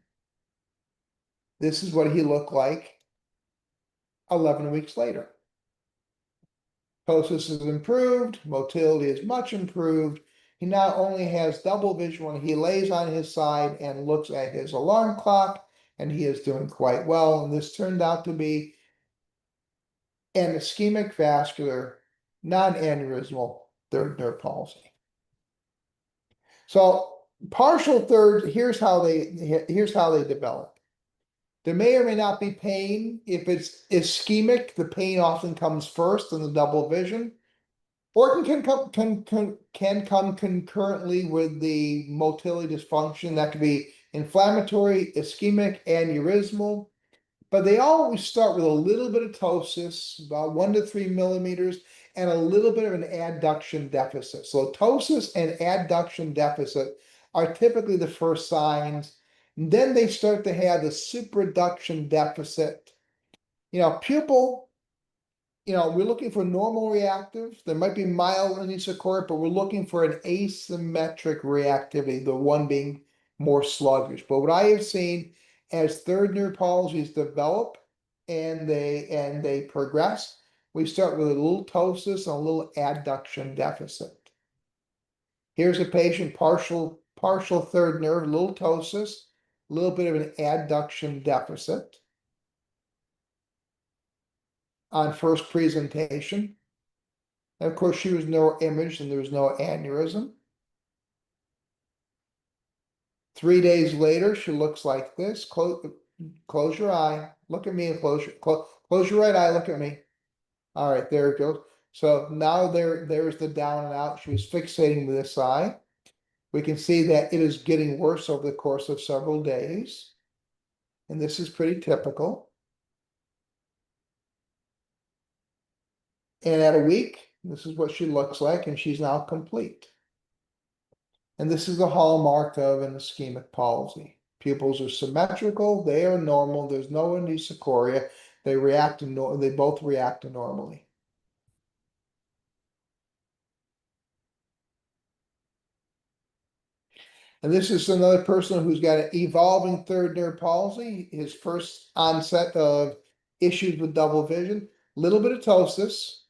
this is what he looked like 11 weeks later. Ptosis is improved, motility is much improved. He not only has double vision when he lays on his side and looks at his alarm clock, and he is doing quite well. And this turned out to be an ischemic vascular, non-aneurysmal third nerve palsy. So partial third, here's how they develop. There may or may not be pain. If it's ischemic, the pain often comes first in the double vision. Or it can come concurrently with the motility dysfunction. That could be inflammatory, ischemic, aneurysmal. But they always start with a little bit of ptosis, about 1 to 3 millimeters, and a little bit of an adduction deficit. So ptosis and adduction deficit are typically the first signs. And then they start to have the supraduction deficit. Pupil, we're looking for normal reactive. There might be mild anisocoria, but we're looking for an asymmetric reactivity, the one being more sluggish. But what I have seen as third nerve palsies develop and they progress, we start with a little ptosis and a little adduction deficit. Here's a patient, partial third nerve, little ptosis, a little bit of an adduction deficit on first presentation. And of course, she was neuroimaged and there was no aneurysm. 3 days later, she looks like this. Close your eye. Look at me and close your right eye. Look at me. All right, there it goes. So now there's the down and out. She was fixating with this eye. We can see that it is getting worse over the course of several days. And this is pretty typical. And at a week, this is what she looks like, and she's now complete. And this is the hallmark of an ischemic palsy. Pupils are symmetrical, they are normal, there's no anisocoria, they both react normally. And this is another person who's got an evolving third nerve palsy, his first onset of issues with double vision, little bit of ptosis,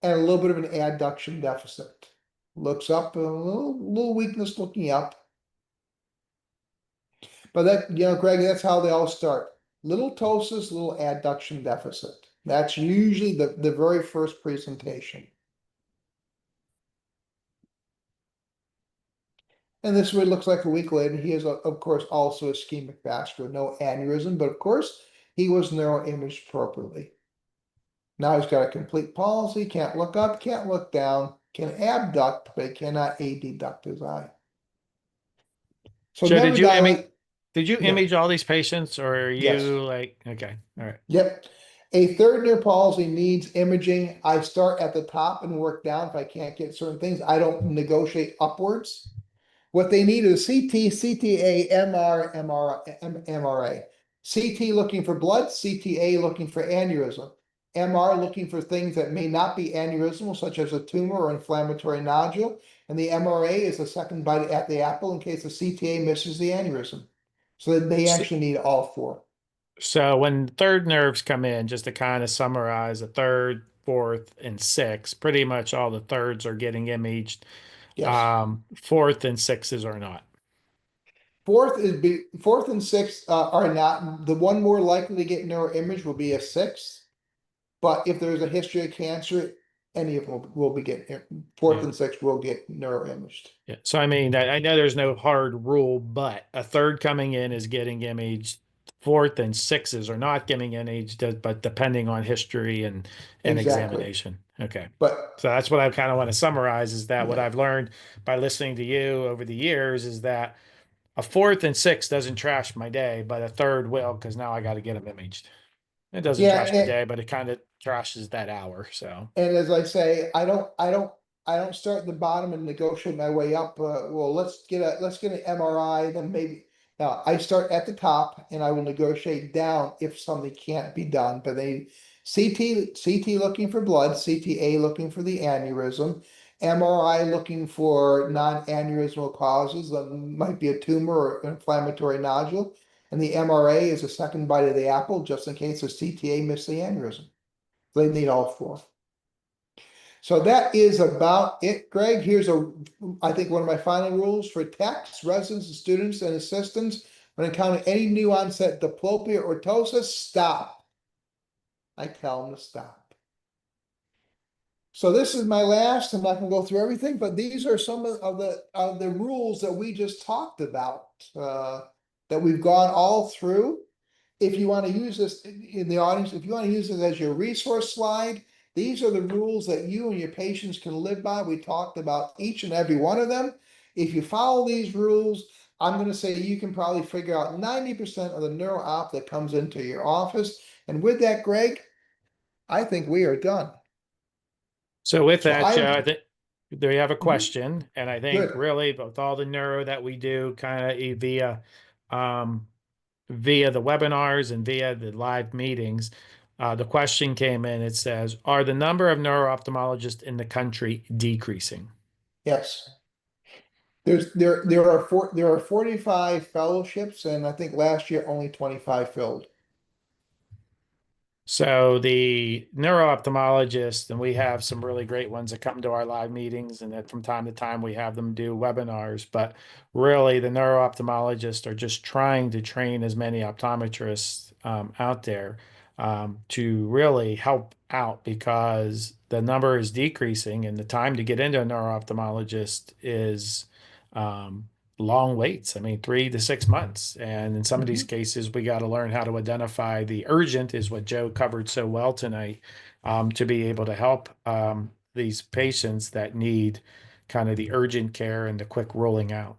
and a little bit of an adduction deficit. Looks up, a little weakness looking up. But that, Greg, that's how they all start. Little ptosis, little adduction deficit. That's usually the very first presentation. And this is what it looks like a week later. He is, of course, also ischemic vascular, no aneurysm, but of course, he was neuroimaged appropriately. Now he's got a complete palsy, can't look up, can't look down, can abduct, but he cannot adduct his eye. So Joe, never dilate. did you Yeah, image all these patients or are yes. you like, okay, all right. Yep. A third nerve palsy needs imaging. I start at the top and work down if I can't get certain things. I don't negotiate upwards. What they need is CT, CTA, MRA. CT looking for blood, CTA looking for aneurysm. MR looking for things that may not be aneurysmal, such as a tumor or inflammatory nodule. And the MRA is the second bite at the apple in case the CTA misses the aneurysm. So they So, actually need all four. so when third nerves come in, just to kind of summarize, a third, fourth, and sixth, pretty much all the thirds are getting imaged. Yes. Fourth and sixes are not. Fourth and sixth are not. The one more likely to get neuroimage will be a sixth. But if there's a history of cancer, any of them will be getting fourth Yeah. and sixth will get neuroimaged. Yeah. So I mean, I know there's no hard rule, but a third coming in is getting imaged. Fourth and sixes are not getting imaged, but depending on history and Exactly. examination. Okay. But So that's what I kind of want to summarize is that what yeah, I've learned by listening to you over the years is that a fourth and sixth doesn't trash my day, but a third will because now I got to get them imaged. It doesn't yeah, trash my day, but it kind of trashes that hour. So and as I say, I don't start at the bottom and negotiate my way up. Well, let's get an MRI, then maybe. Now I start at the top and I will negotiate down if something can't be done. But they CT looking for blood, CTA looking for the aneurysm, MRI looking for non-aneurysmal causes that might be a tumor or inflammatory nodule, and the MRA is a second bite of the apple just in case the CTA missed the aneurysm. They need all four. So that is about it, Greg. I think one of my final rules for techs, residents, and students and assistants, when encountering any new onset diplopia or ptosis, stop. I tell them to stop. So this is my last. I'm not going to go through everything, but these are some of the rules that we just talked about that we've gone all through. If you want to use this in the audience, if you want to use this as your resource slide, these are the rules that you and your patients can live by. We talked about each and every one of them. If you follow these rules, I'm going to say you can probably figure out 90% of the neuro op that comes into your office. And with that, Greg, I think we are done. So with So that, I, Joe, I think there you have a Mhm. question, and I think Good. really with all the neuro that we do, kind of um, via the webinars and via the live meetings, the question came in. It says, "Are the number of neuro-ophthalmologists in the country decreasing?" Yes. There are 45 fellowships, and I think last year only 25 filled. So the neuro-ophthalmologist, and we have some really great ones that come to our live meetings, and that from time to time we have them do webinars. But really, the neuro-ophthalmologists are just trying to train as many optometrists out there to really help out because the number is decreasing, and the time to get into a neuro-ophthalmologist is um, long waits. I mean, 3 to 6 months. And in some of these Mhm. cases, we got to learn how to identify the urgent, is what Joe covered so well tonight, to be able to help these patients that need kind of the urgent care and the quick rolling out.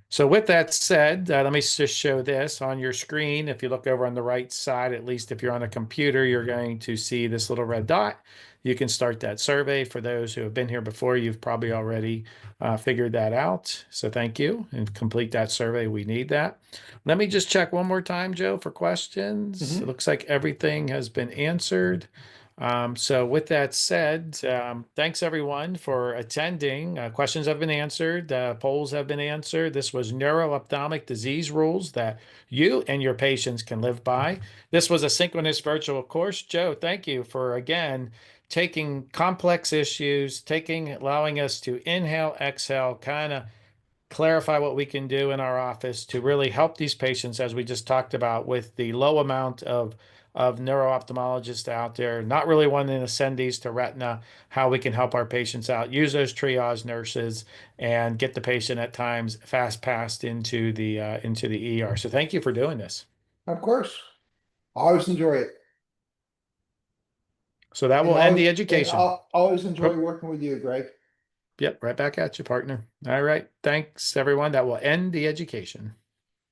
So with that said, let me just show this on your screen. If you look over on the right side, at least if you're on a computer, you're going to see this little red dot. You can start that survey. For those who have been here before, you've probably already figured that out. So thank you, and complete that survey. We need that. Let me just check one more time, Joe, for questions. It Mhm. looks like everything has been answered. So with that said, thanks everyone for attending. Questions have been answered. Polls have been answered. This was neuro-ophthalmic disease rules that you and your patients can live by. This was a synchronous virtual course. Joe, thank you for again taking complex issues, allowing us to inhale, exhale, kind of clarify what we can do in our office to really help these patients, as we just talked about, with the low amount of neuro-ophthalmologists out there, not really wanting to send these to retina, how we can help our patients out, use those triage nurses, and get the patient at times fast passed into the ER. So thank you for doing this. Of course. Always enjoy it. So that And will end always the and education. I'll always enjoy Oh, working with you, Greg. yep, right back at you, partner. All right. Thanks, everyone. That will end the education.